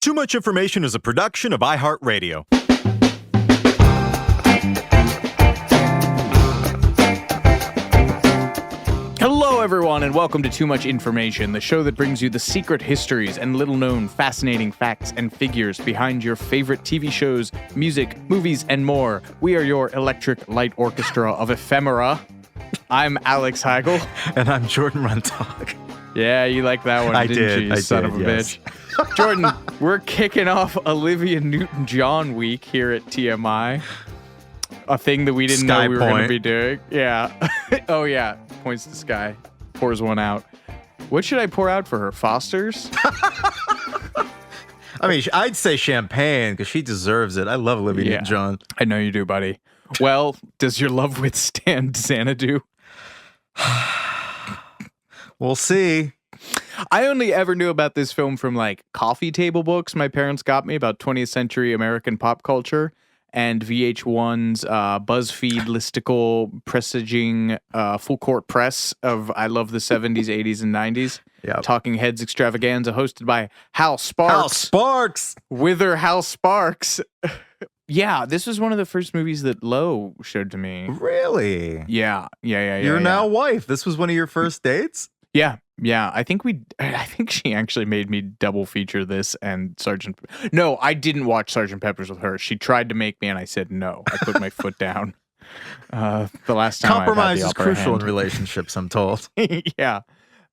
Too Much Information is a production of iHeart Radio. Hello, everyone, and welcome to Too Much Information, the show that brings you the secret histories and little-known fascinating facts and figures behind your favorite TV shows, music, movies, and more. We are your Electric Light Orchestra of ephemera. I'm Alex Heigl. And I'm Jordan Runtagh. Yeah, you like that one, didn't you, son of a bitch? Jordan, we're kicking off Olivia Newton John week here at TMI. A thing that we didn't know we were going to be doing. Yeah. Oh, yeah. Points to sky. Pours one out. What should I pour out for her? Foster's? I mean, I'd say champagne because she deserves it. I love Olivia Newton John. I know you do, buddy. Well, does your love withstand Xanadu? We'll see. I only ever knew about this film from like coffee table books my parents got me about 20th century American pop culture and VH1's BuzzFeed listicle presaging full court press of I love the 70s, 80s, and 90s. Yep. Talking Heads extravaganza hosted by Hal Sparks. Hal Sparks! Wither Hal Sparks. Yeah, this was one of the first movies that Lo showed to me. Really? Yeah. Your now wife. This was one of your first dates? Yeah. I think she actually made me double feature this and Sergeant. No, I didn't watch Sergeant Pepper's with her. She tried to make me, and I said no. I put my foot down. The last time compromise is crucial in relationships, I'm told. Yeah,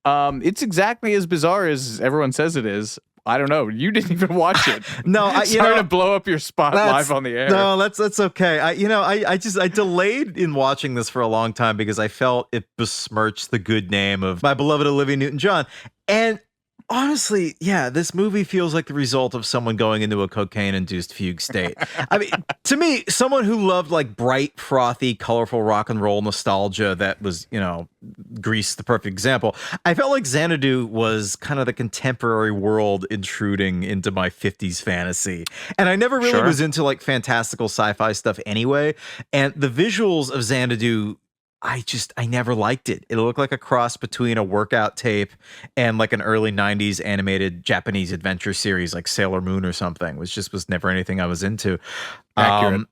it's exactly as bizarre as everyone says it is. I don't know. You didn't even watch it. No, Sorry to blow up your spot live on the air. No, that's okay. I delayed in watching this for a long time because I felt it besmirched the good name of my beloved Olivia Newton John. And honestly, yeah, this movie feels like the result of someone going into a cocaine-induced fugue state. I mean, to me, someone who loved like bright, frothy, colorful rock and roll nostalgia that was, Grease, the perfect example. I felt like Xanadu was kind of the contemporary world intruding into my 50s fantasy. And I never really was into like fantastical sci-fi stuff anyway. And the visuals of Xanadu, I never liked it. It looked like a cross between a workout tape and like an early 90s animated Japanese adventure series like Sailor Moon or something, which just was never anything I was into. Accurate.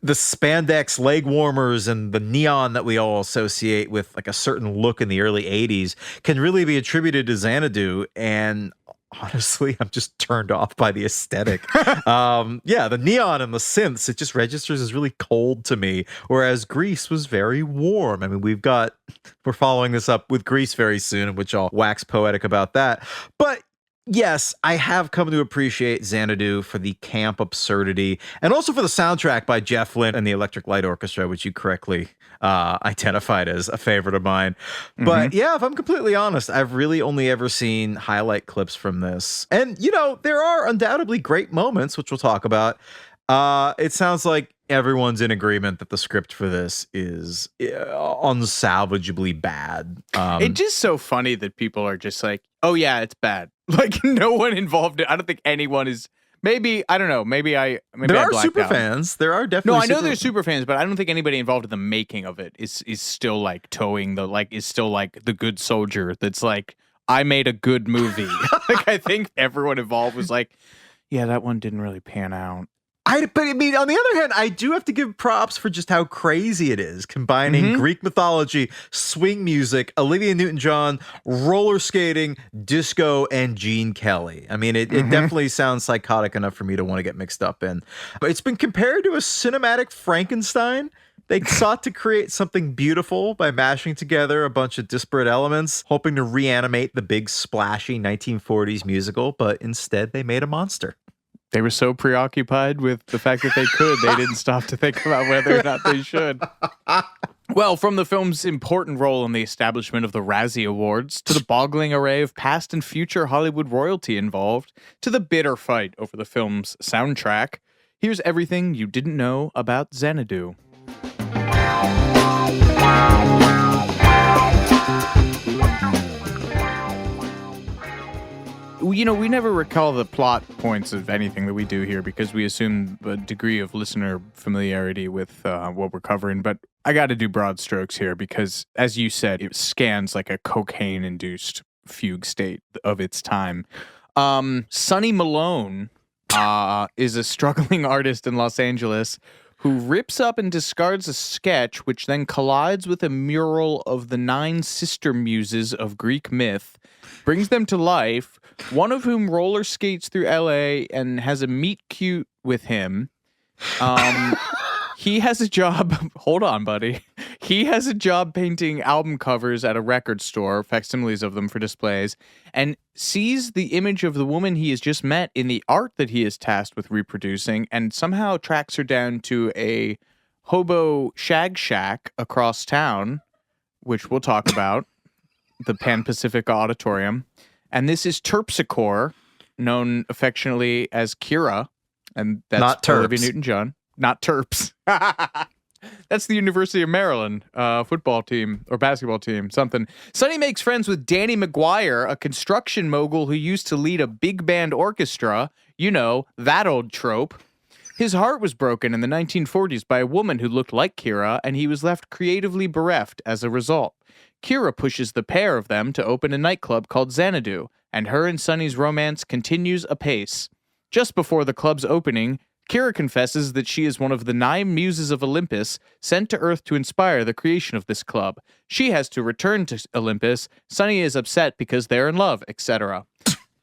The spandex leg warmers and the neon that we all associate with like a certain look in the early 80s can really be attributed to Xanadu. And honestly, I'm just turned off by the aesthetic. The neon and the synths, it just registers as really cold to me, whereas Grease was very warm. I mean, we're following this up with Grease very soon, in which I'll wax poetic about that. But yes, I have come to appreciate Xanadu for the camp absurdity and also for the soundtrack by Jeff Lynne and the Electric Light Orchestra, which you correctly identified as a favorite of mine. But yeah, if I'm completely honest, I've really only ever seen highlight clips from this. And, there are undoubtedly great moments, which we'll talk about. It sounds like everyone's in agreement that the script for this is unsalvageably bad. It's just so funny that people are just like, oh yeah, it's bad. Like no one involved. I don't think anyone is. Maybe I don't know. Maybe there are super fans. There are definitely. No, I know there's super fans, but I don't think anybody involved in the making of it is still like towing the is still like the good soldier. That's like I made a good movie. Like I think everyone involved was like, yeah, that one didn't really pan out. But I mean, on the other hand, I do have to give props for just how crazy it is, combining Greek mythology, swing music, Olivia Newton John, roller skating, disco, and Gene Kelly. I mean, it definitely sounds psychotic enough for me to want to get mixed up in. But it's been compared to a cinematic Frankenstein. They sought to create something beautiful by mashing together a bunch of disparate elements, hoping to reanimate the big splashy 1940s musical, but instead they made a monster. They were so preoccupied with the fact that they could, they didn't stop to think about whether or not they should. Well, from the film's important role in the establishment of the Razzie Awards, to the boggling array of past and future Hollywood royalty involved, to the bitter fight over the film's soundtrack, here's everything you didn't know about Xanadu. We never recall the plot points of anything that we do here because we assume a degree of listener familiarity with what we're covering. But I got to do broad strokes here because, as you said, it scans like a cocaine-induced fugue state of its time. Sonny Malone is a struggling artist in Los Angeles who rips up and discards a sketch which then collides with a mural of the 9 sister muses of Greek myth, brings them to life, one of whom roller skates through LA and has a meet cute with him. He has a job. Hold on, buddy. He has a job painting album covers at a record store, facsimiles of them for displays, and sees the image of the woman he has just met in the art that he is tasked with reproducing, and somehow tracks her down to a hobo shag shack across town, which we'll talk about, the Pan Pacific Auditorium. And this is Terpsichore, known affectionately as Kira, and that's Not Terps. Olivia Newton John. Not Terps. That's the University of Maryland football team or basketball team, something. Sonny makes friends with Danny McGuire, a construction mogul who used to lead a big band orchestra. You know, that old trope. His heart was broken in the 1940s by a woman who looked like Kira, and he was left creatively bereft as a result. Kira pushes the pair of them to open a nightclub called Xanadu, and her and Sonny's romance continues apace. Just before the club's opening, Kira confesses that she is one of the 9 muses of Olympus sent to Earth to inspire the creation of this club. She has to return to Olympus. Sonny is upset because they're in love, etc.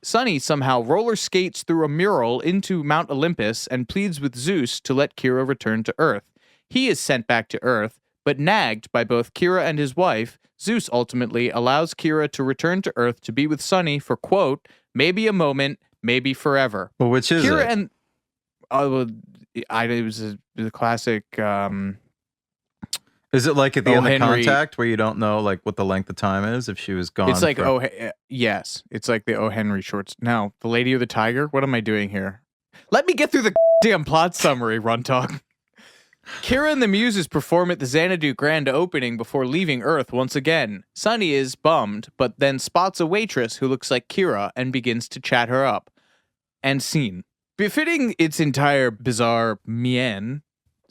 Sonny somehow roller skates through a mural into Mount Olympus and pleads with Zeus to let Kira return to Earth. He is sent back to Earth, but nagged by both Kira and his wife, Zeus ultimately allows Kira to return to Earth to be with Sonny for, quote, maybe a moment, maybe forever. Well, which is Kira it? and it was the classic. Is it like at the end of Henry- Contact where you don't know like what the length of time is if she was gone? It's like for- yes, it's like the O. Henry shorts. No, the Lady or the Tiger. What am I doing here? Let me get through the damn plot summary, Runtagh. Kira and the Muses perform at the Xanadu grand opening before leaving Earth once again. Sonny is bummed, but then spots a waitress who looks like Kira and begins to chat her up. And scene. Befitting its entire bizarre mien,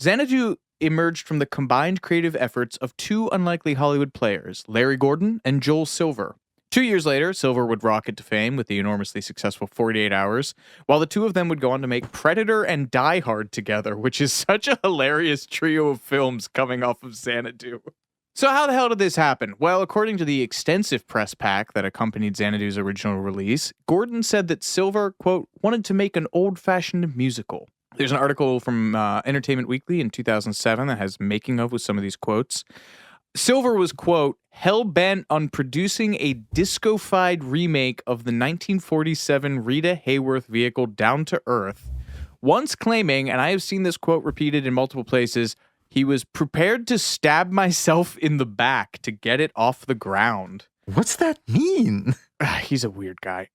Xanadu emerged from the combined creative efforts of 2 unlikely Hollywood players, Larry Gordon and Joel Silver. 2 years later, Silver would rocket to fame with the enormously successful 48 Hours, while the two of them would go on to make Predator and Die Hard together, which is such a hilarious trio of films coming off of Xanadu. So how the hell did this happen? Well, according to the extensive press pack that accompanied Xanadu's original release, Gordon said that Silver, quote, wanted to make an old-fashioned musical. There's an article from Entertainment Weekly in 2007 that has making of with some of these quotes. Silver was, quote, hell-bent on producing a disco-fied remake of the 1947 Rita Hayworth vehicle Down to Earth, once claiming, and I have seen this quote repeated in multiple places, he was prepared to stab myself in the back to get it off the ground. What's that mean? He's a weird guy.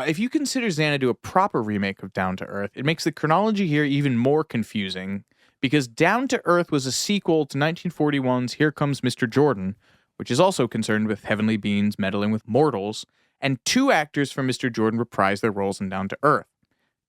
If you consider Xanadu a proper remake of Down to Earth, it makes the chronology here even more confusing, because Down to Earth was a sequel to 1941's Here Comes Mr. Jordan, which is also concerned with heavenly beings meddling with mortals, and 2 actors from Mr. Jordan reprised their roles in Down to Earth.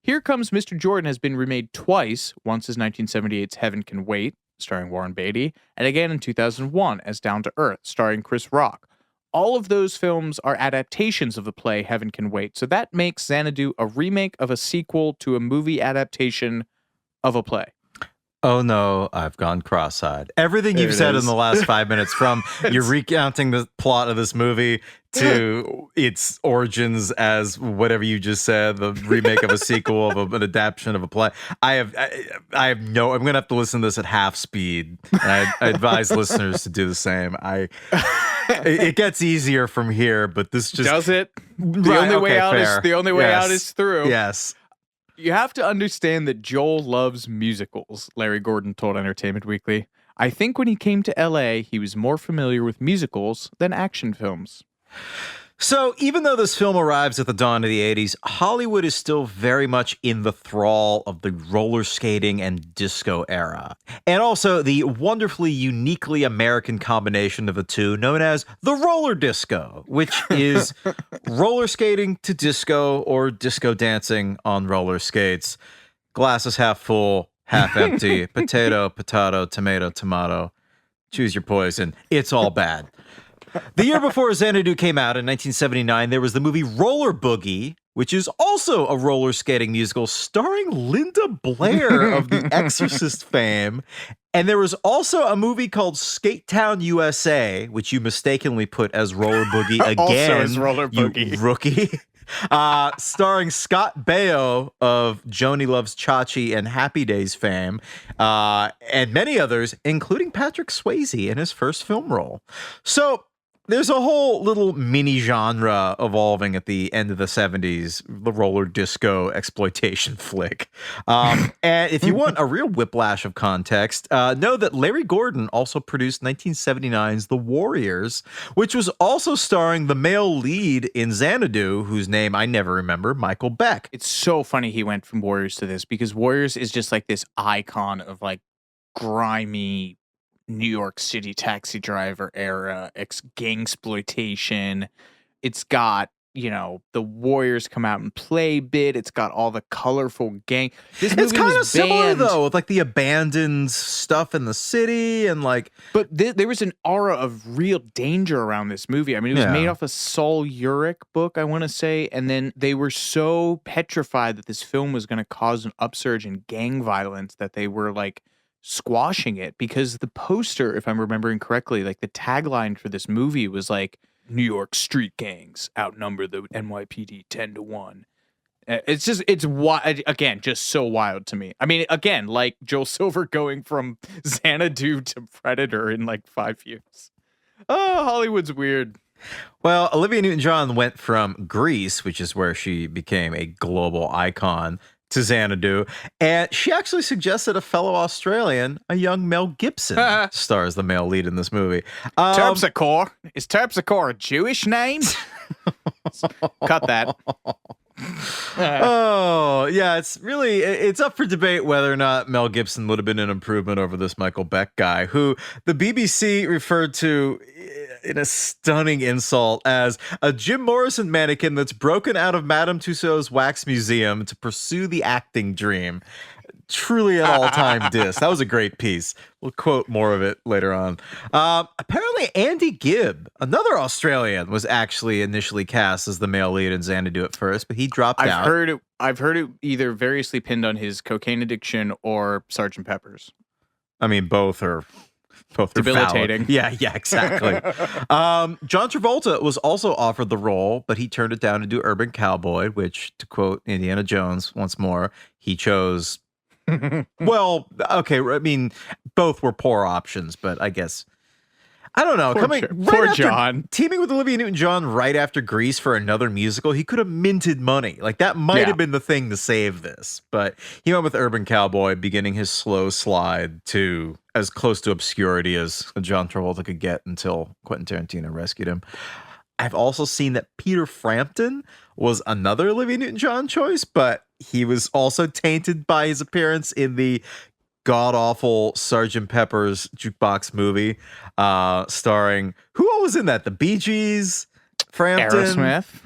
Here Comes Mr. Jordan has been remade twice, once as 1978's Heaven Can Wait, starring Warren Beatty, and again in 2001 as Down to Earth, starring Chris Rock. All of those films are adaptations of the play Heaven Can Wait, so that makes Xanadu a remake of a sequel to a movie adaptation of a play. Oh no, I've gone cross-eyed. Everything There you've it said is. in the last 5 minutes, from you're recounting the plot of this movie to its origins as whatever you just said, the remake of a sequel of an adaptation of a play. I have no. I'm gonna have to listen to this at half speed, and I advise listeners to do the same. It gets easier from here, but this just Does it? The Right, only way okay, out fair. is the only way Yes. out is through. Yes. You have to understand that Joel loves musicals, Larry Gordon told Entertainment Weekly. I think when he came to LA, he was more familiar with musicals than action films. So even though this film arrives at the dawn of the 80s, Hollywood is still very much in the thrall of the roller skating and disco era. And also the wonderfully uniquely American combination of the two known as the roller disco, which is roller skating to disco or disco dancing on roller skates. Glass is half full, half empty, potato, tomato, tomato. Choose your poison. It's all bad. The year before Xanadu came out in 1979, there was the movie Roller Boogie, which is also a roller skating musical starring Linda Blair of The Exorcist fame. And there was also a movie called Skate Town USA, which you mistakenly put as Roller Boogie again. Also as Roller Boogie. You rookie. Starring Scott Baio of Joni Loves Chachi and Happy Days fame, and many others, including Patrick Swayze in his first film role. So there's a whole little mini genre evolving at the end of the 70s, the roller disco exploitation flick. And if you want a real whiplash of context, know that Larry Gordon also produced 1979's The Warriors, which was also starring the male lead in Xanadu, whose name I never remember, Michael Beck. It's so funny he went from Warriors to this, because Warriors is just like this icon of like grimy New York City taxi driver era, gangsploitation. It's got, the Warriors come out and play bit. It's got all the colorful gang. It's kind of similar though, with like the abandoned stuff in the city and like. But there was an aura of real danger around this movie. I mean, it was made off a Saul Urich book, I want to say, and then they were so petrified that this film was going to cause an upsurge in gang violence that they were like squashing it, because the poster, if I'm remembering correctly, like the tagline for this movie was like, New York street gangs outnumber the NYPD 10-1. It's wild, again, just so wild to me. I mean, again, like Joel Silver going from Xanadu to Predator in like 5 years. Oh, Hollywood's weird. Well, Olivia Newton John went from Grease, which is where she became a global icon, to Xanadu, and she actually suggested a fellow Australian, a young Mel Gibson, stars the male lead in this movie. Terpsichore. Is Terpsichore a Jewish name? Cut that. Oh, yeah, it's up for debate whether or not Mel Gibson would have been an improvement over this Michael Beck guy, who the BBC referred to in a stunning insult as a Jim Morrison mannequin that's broken out of Madame Tussauds wax museum to pursue the acting dream. Truly an all-time diss. That was a great piece. We'll quote more of it later on. Apparently, Andy Gibb, another Australian, was actually initially cast as the male lead in Xanadu at first, but he dropped out. I've heard it either variously pinned on his cocaine addiction or Sgt. Pepper's. I mean, both are debilitating. Valid. Yeah, exactly. John Travolta was also offered the role, but he turned it down to do Urban Cowboy, which, to quote Indiana Jones once more, he chose. Well, okay, I mean, both were poor options, but I guess, I don't know. Poor John. Teaming with Olivia Newton John right after Grease for another musical, he could have minted money. Like, that might have been the thing to save this. But he went with Urban Cowboy, beginning his slow slide to as close to obscurity as John Travolta could get until Quentin Tarantino rescued him. I've also seen that Peter Frampton was another Olivia Newton John choice, but he was also tainted by his appearance in the god-awful Sgt. Pepper's Jukebox movie, starring, who all was in that? The Bee Gees, Frampton. Aerosmith.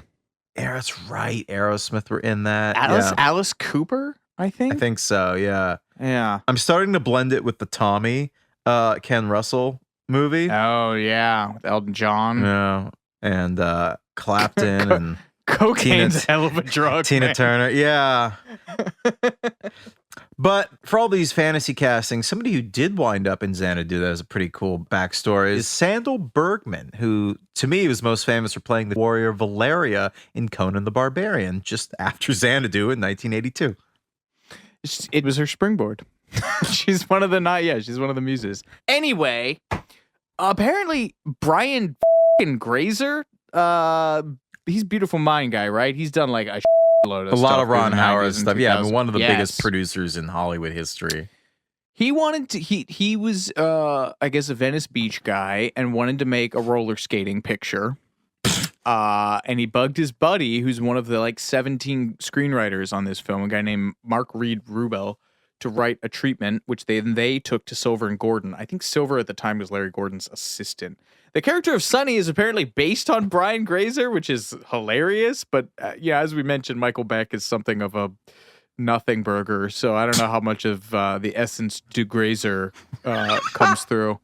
That's right. Aerosmith were in that. Alice Cooper, I think? I think so, yeah. Yeah. I'm starting to blend it with the Tommy, Ken Russell movie. Oh, yeah. With Elton John. Yeah. And Clapton and cocaine's a hell of a drug. Tina Turner, yeah. But for all these fantasy castings, somebody who did wind up in Xanadu that has a pretty cool backstory is Sandal Bergman, who to me was most famous for playing the warrior Valeria in Conan the Barbarian just after Xanadu in 1982. It was her springboard. She's one of the muses. Anyway, apparently Brian Grazer, he's Beautiful Mind guy, right? He's done like a load of stuff. A lot of Ron Howard stuff. Yeah, I mean, one of the Yes. biggest producers in Hollywood history. He wanted to, he was, I guess, a Venice Beach guy and wanted to make a roller skating picture. And he bugged his buddy, who's one of the like 17 screenwriters on this film, a guy named Mark Reed Rubel, to write a treatment, which they took to Silver and Gordon. I think Silver at the time was Larry Gordon's assistant. The character of Sonny is apparently based on Brian Grazer, which is hilarious. But as we mentioned, Michael Beck is something of a nothing burger. So I don't know how much of the essence du Grazer comes through.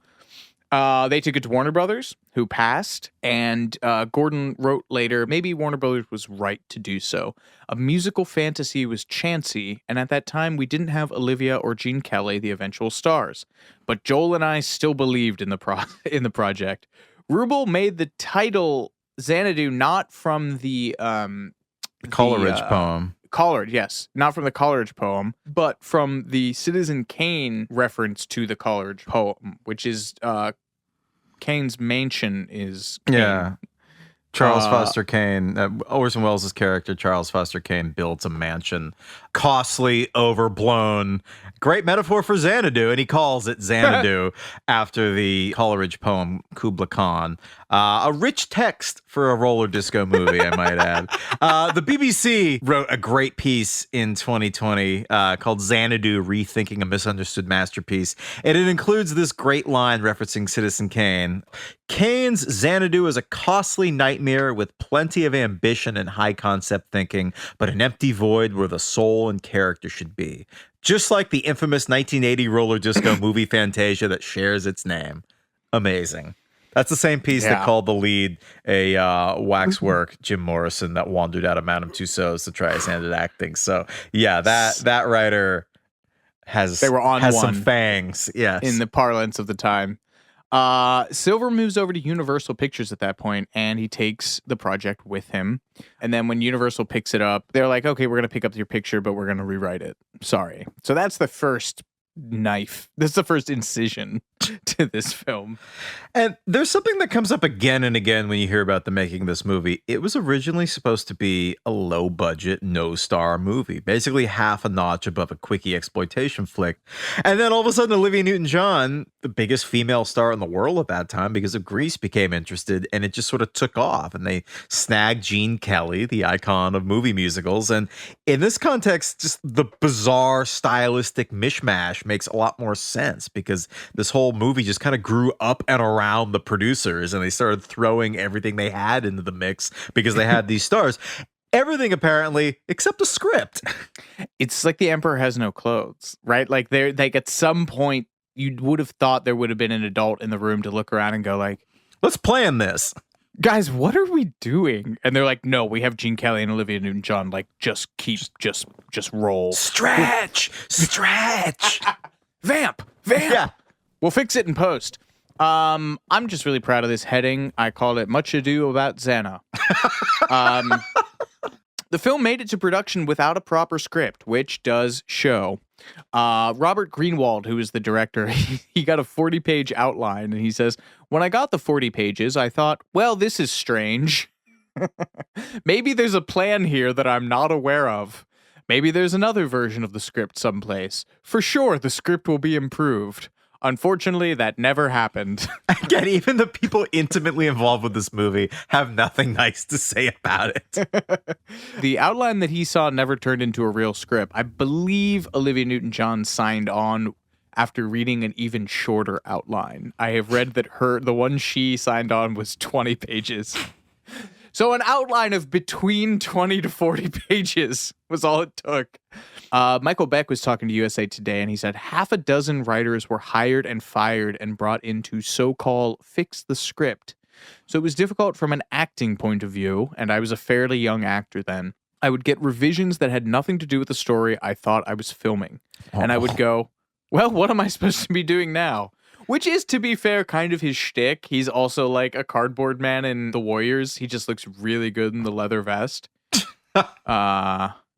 They took it to Warner Brothers, who passed, and Gordon wrote later, maybe Warner Brothers was right to do so. A musical fantasy was chancy, and at that time we didn't have Olivia or Gene Kelly, the eventual stars. But Joel and I still believed in the project. Rubel made the title Xanadu not from the Coleridge poem. Collard, yes. Not from the Coleridge poem, but from the Citizen Kane reference to the Coleridge poem, which is Kane's mansion is Kane. Yeah. Charles Foster Kane, Orson Welles' character, Charles Foster Kane, builds a mansion. Costly, overblown. Great metaphor for Xanadu, and he calls it Xanadu after the Coleridge poem Kubla Khan. A rich text for a roller disco movie, I might add. The BBC wrote a great piece in 2020 called Xanadu, Rethinking a Misunderstood Masterpiece, and it includes this great line referencing Citizen Kane. Kane's Xanadu is a costly nightmare with plenty of ambition and high concept thinking, but an empty void where the soul and character should be. Just like the infamous 1980 roller disco movie Fantasia that shares its name. Amazing. That's the same piece that called the lead a waxwork, Jim Morrison, that wandered out of Madame Tussauds to try his hand at acting. So, yeah, that writer has some fangs. Yes. In the parlance of the time. Silver moves over to Universal Pictures at that point, and he takes the project with him. And then when Universal picks it up, they're like, okay, we're going to pick up your picture, but we're going to rewrite it. Sorry. So that's the first knife. This is the first incision to this film. And there's something that comes up again and again when you hear about the making of this movie. It was originally supposed to be a low budget, no star movie, basically half a notch above a quickie exploitation flick. And then all of a sudden, Olivia Newton John, the biggest female star in the world at that time because of Grease, became interested, and it just sort of took off. And they snagged Gene Kelly, the icon of movie musicals. And in this context, just the bizarre stylistic mishmash makes a lot more sense because this whole movie just kind of grew up and around the producers, and they started throwing everything they had into the mix because they had these stars. Everything apparently except a script. It's like The Emperor Has No Clothes, right? Like at some point you would have thought there would have been an adult in the room to look around and go like, let's plan this. Guys, what are we doing? And they're like, no, we have Gene Kelly and Olivia Newton John. Like, just roll. Stretch. Vamp. Yeah. We'll fix it in post. I'm just really proud of this heading. I called it Much Ado About Xana. The film made it to production without a proper script, which does show. Robert Greenwald, who is the director, he got a 40-page outline, and he says, when I got the 40 pages, I thought, well, this is strange. Maybe there's a plan here that I'm not aware of. Maybe there's another version of the script someplace. For sure, the script will be improved. Unfortunately, that never happened. Again, even the people intimately involved with this movie have nothing nice to say about it. The outline that he saw never turned into a real script. I believe Olivia Newton John signed on after reading an even shorter outline. I have read that the one she signed on was 20 pages. So an outline of between 20 to 40 pages was all it took. Michael Beck was talking to USA Today, and he said half a dozen writers were hired and fired and brought in to so-called fix the script. So it was difficult from an acting point of view, and I was a fairly young actor then. I would get revisions that had nothing to do with the story I thought I was filming. And I would go, well, what am I supposed to be doing now? Which is, to be fair, kind of his shtick. He's also like a cardboard man in The Warriors. He just looks really good in the leather vest.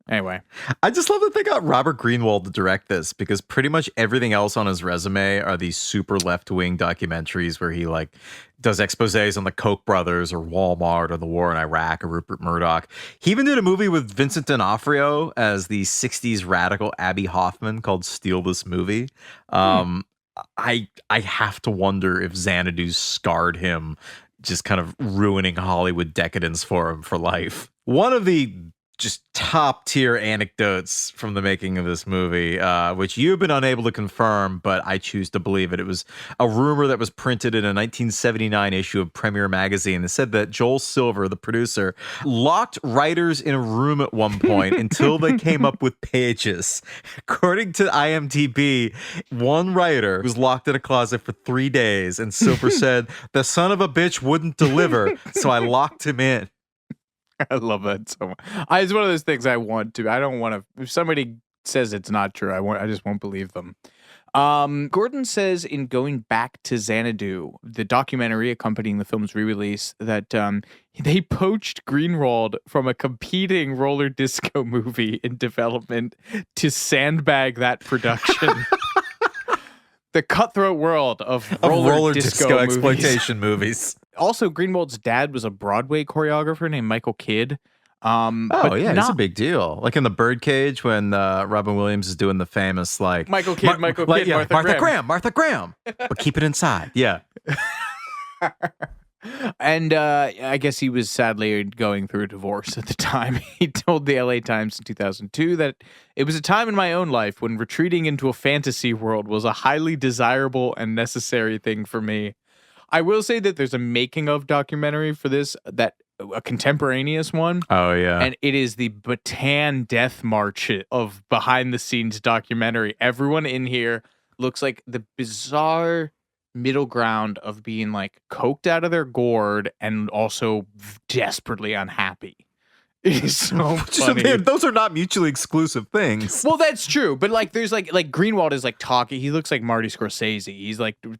Anyway. I just love that they got Robert Greenwald to direct this, because pretty much everything else on his resume are these super left-wing documentaries where he like does exposés on the Koch brothers or Walmart or the war in Iraq or Rupert Murdoch. He even did a movie with Vincent D'Onofrio as the 60s radical Abby Hoffman called Steal This Movie. I have to wonder if Xanadu scarred him, just kind of ruining Hollywood decadence for him for life. One of the just top tier anecdotes from the making of this movie, which you've been unable to confirm, but I choose to believe it. It was a rumor that was printed in a 1979 issue of Premiere Magazine that said that Joel Silver, the producer, locked writers in a room at one point until they came up with pages. According to IMDb, one writer was locked in a closet for 3 days, and Silver said, "The son of a bitch wouldn't deliver, so I locked him in." I love that so much. It's one of those things I want to. I don't want to. If somebody says it's not true, I just won't believe them. Gordon says in Going Back to Xanadu, the documentary accompanying the film's re-release, that they poached Greenwald from a competing roller disco movie in development to sandbag that production. The cutthroat world of roller disco exploitation movies. Also, Greenwald's dad was a Broadway choreographer named Michael Kidd. It's a big deal. Like in the Birdcage when Robin Williams is doing the famous like Michael Kidd, Martha Graham, but keep it inside. Yeah. And I guess he was sadly going through a divorce at the time. He told the LA Times in 2002 that it was a time in my own life when retreating into a fantasy world was a highly desirable and necessary thing for me. I will say that there's a making of documentary for this, that a contemporaneous one. Oh, yeah. And it is the Bataan Death March of behind the scenes documentary. Everyone in here looks like the bizarre middle ground of being like coked out of their gourd and also desperately unhappy. It's so funny. Those are not mutually exclusive things. Well, that's true, but like, there's like Greenwald is like talking. He looks like Marty Scorsese.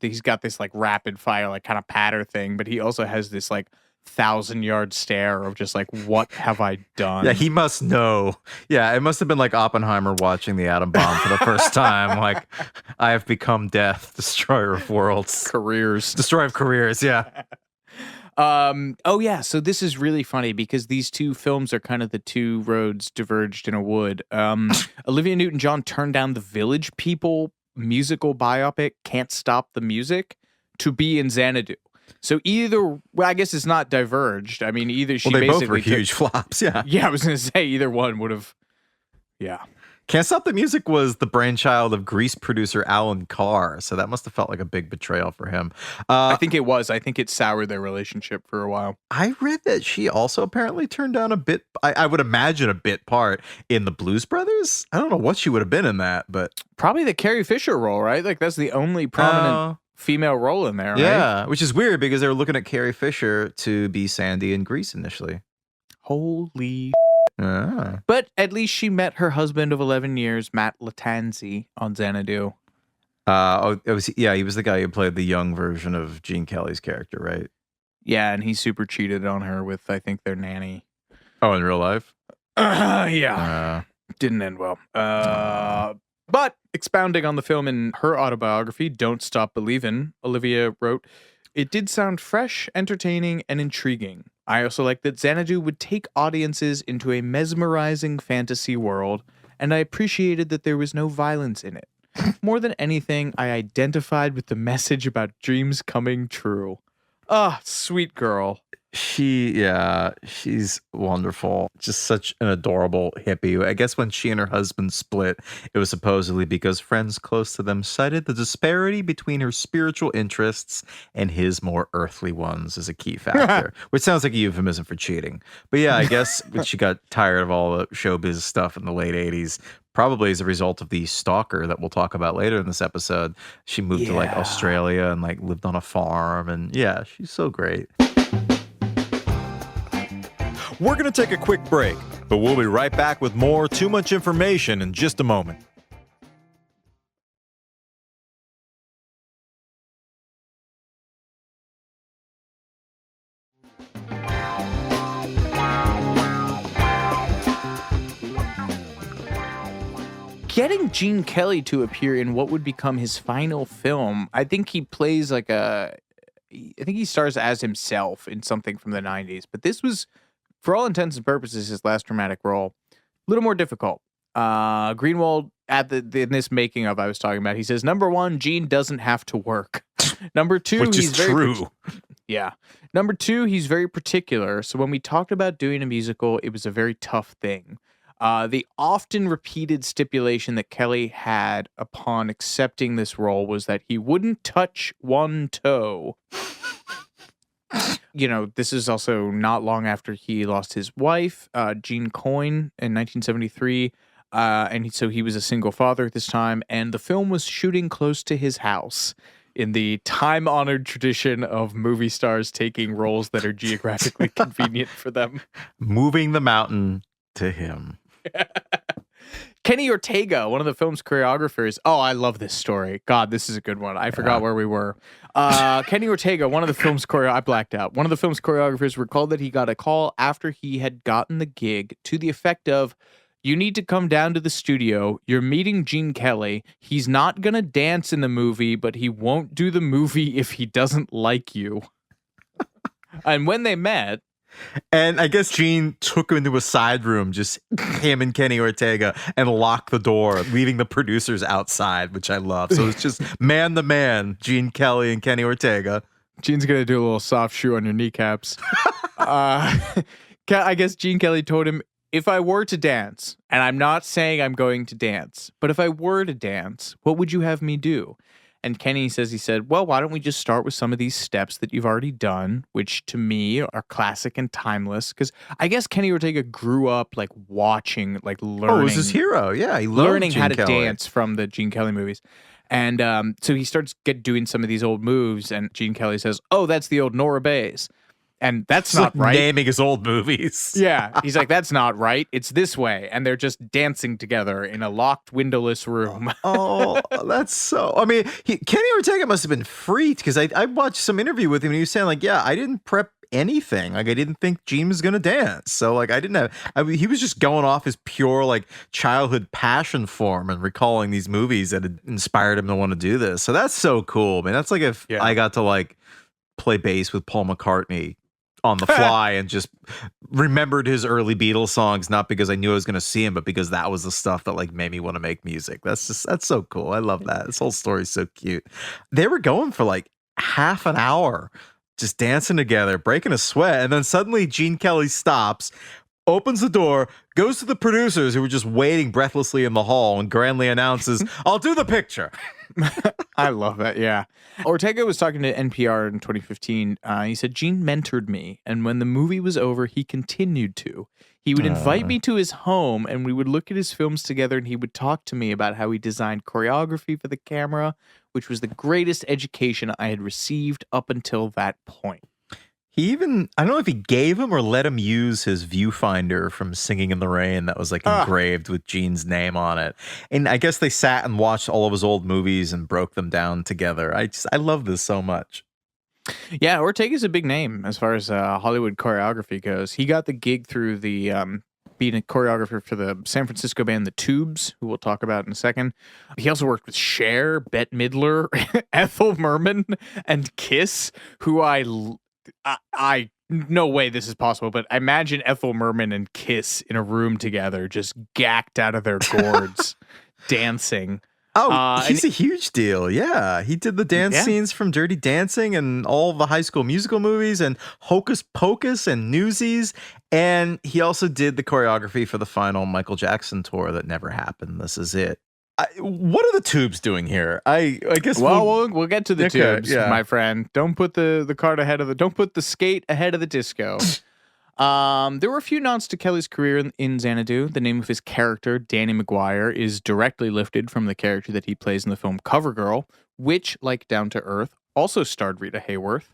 He's got this like rapid fire, like kind of patter thing, but he also has this like 1,000-yard stare of just like, what have I done? Yeah, he must know. Yeah, it must have been like Oppenheimer watching the atom bomb for the first time. Like, I have become death, destroyer of worlds, destroyer of careers. Yeah. So this is really funny because these two films are kind of the two roads diverged in a wood. Olivia Newton John turned down the Village People musical biopic Can't Stop the Music to be in Xanadu. So I guess it's not diverged. I mean, either she they basically both were huge flops. Yeah. Yeah, I was going to say either one would have. Yeah. Can't Stop the Music was the brainchild of Grease producer Alan Carr, so that must have felt like a big betrayal for him. I think it was. I think it soured their relationship for a while. I read that she also apparently turned down a bit, I would imagine a bit part in the Blues Brothers. I don't know what she would have been in that, but... Probably the Carrie Fisher role, right? Like, that's the only prominent female role in there, right? Yeah, which is weird because they were looking at Carrie Fisher to be Sandy in Grease initially. Holy But at least she met her husband of 11 years, Matt Lattanzi, on Xanadu. He was the guy who played the young version of Gene Kelly's character, right? Yeah, and he super cheated on her with, I think, their nanny. Oh, in real life? Yeah. Didn't end well. But expounding on the film in her autobiography, Don't Stop Believin', Olivia wrote, "It did sound fresh, entertaining, and intriguing. I also liked that Xanadu would take audiences into a mesmerizing fantasy world, and I appreciated that there was no violence in it. More than anything, I identified with the message about dreams coming true." Ah, sweet girl. She's wonderful. Just such an adorable hippie. I guess when she and her husband split, it was supposedly because friends close to them cited the disparity between her spiritual interests and his more earthly ones as a key factor, which sounds like a euphemism for cheating. But yeah, I guess when she got tired of all the showbiz stuff in the late 80s, probably as a result of the stalker that we'll talk about later in this episode, she moved to like Australia and like lived on a farm. And yeah, she's so great. We're going to take a quick break, but we'll be right back with more Too Much Information in just a moment. Getting Gene Kelly to appear in what would become his final film, I think he plays like I think he stars as himself in something from the 90s, but this was, for all intents and purposes, his last dramatic role. A little more difficult. Greenwald, in this making of I was talking about, he says, number one, Gene doesn't have to work. Number two, which is true. Yeah. Number 2, he's very particular. So when we talked about doing a musical, it was a very tough thing. The often repeated stipulation that Kelly had upon accepting this role was that he wouldn't touch one toe. This is also not long after he lost his wife, Jean Coyne, in 1973. So he was a single father at this time, and the film was shooting close to his house in the time-honored tradition of movie stars taking roles that are geographically convenient for them. Moving the mountain to him. Kenny Ortega, one of the film's choreographers. Oh, I love this story. God, this is a good one. I forgot where we were. Kenny Ortega, one of the film's I blacked out. One of the film's choreographers recalled that he got a call after he had gotten the gig to the effect of, "You need to come down to the studio. You're meeting Gene Kelly. He's not going to dance in the movie, but he won't do the movie if he doesn't like you." And when they met... And I guess Gene took him into a side room, just him and Kenny Ortega, and locked the door, leaving the producers outside, which I love. So it's just man to man, Gene Kelly and Kenny Ortega. Gene's going to do a little soft shoe on your kneecaps. I guess Gene Kelly told him, "If I were to dance, and I'm not saying I'm going to dance, but if I were to dance, what would you have me do?" And Kenny said, "Well, why don't we just start with some of these steps that you've already done, which to me are classic and timeless." Because I guess Kenny Ortega grew up like watching, like learning. Oh, it was his hero. Yeah, he loved learning Gene how to Kelly. dance from the Gene Kelly movies. And so he starts doing some of these old moves, and Gene Kelly says, "Oh, that's the old Nora Bayes." And that's not right. Naming his old movies. Yeah. He's like, "That's not right. It's this way." And they're just dancing together in a locked, windowless room. Oh, that's so... I mean, Kenny Ortega must have been freaked, because I watched some interview with him, and he was saying, like, yeah, I didn't prep anything. Like, I didn't think Gene was going to dance. So, like, he was just going off his pure, like, childhood passion for him and recalling these movies that had inspired him to want to do this. So that's so cool, man. That's like if I got to, like, play bass with Paul McCartney on the fly and just remembered his early Beatles songs, not because I knew I was going to see him, but because that was the stuff that like made me want to make music. That's so cool. I love that. This whole story is so cute. They were going for like half an hour, just dancing together, breaking a sweat. And then suddenly Gene Kelly stops, opens the door, goes to the producers who were just waiting breathlessly in the hall, and grandly announces, "I'll do the picture." I love that. Yeah. Ortega was talking to NPR in 2015. He said, "Gene mentored me, and when the movie was over, he continued to. He would invite me to his home, and we would look at his films together, and he would talk to me about how he designed choreography for the camera, which was the greatest education I had received up until that point." He even, I don't know if he gave him or let him use his viewfinder from Singing in the Rain that was like engraved with Gene's name on it. And I guess they sat and watched all of his old movies and broke them down together. I love this so much. Yeah, Ortega's a big name as far as Hollywood choreography goes. He got the gig through the being a choreographer for the San Francisco band The Tubes, who we'll talk about in a second. He also worked with Cher, Bette Midler, Ethel Merman, and Kiss, who I no way this is possible, but imagine Ethel Merman and Kiss in a room together, just gacked out of their gourds, dancing. Oh, he's a huge deal. Yeah. He did the dance scenes from Dirty Dancing and all the High School Musical movies and Hocus Pocus and Newsies. And he also did the choreography for the final Michael Jackson tour that never happened. This is it. What are the Tubes doing here? I guess we'll get to the Tubes, my friend. Don't put the cart ahead of don't put the skate ahead of the disco. There were a few nods to Kelly's career in Xanadu. The name of his character, Danny McGuire, is directly lifted from the character that he plays in the film Covergirl, which, like Down to Earth, also starred Rita Hayworth.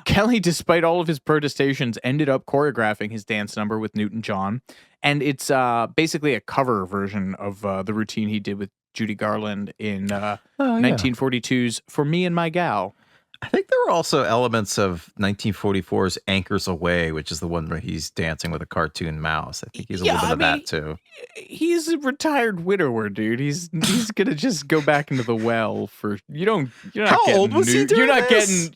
Kelly, despite all of his protestations, ended up choreographing his dance number with Newton John, and it's basically a cover version of the routine he did with Judy Garland in 1942's For Me and My Gal. I think there were also elements of 1944's Anchors Away, which is the one where he's dancing with a cartoon mouse. I think he's a little bit of that too. He's a retired widower, dude. He's gonna just go back into the well for you're not How getting old was new, he doing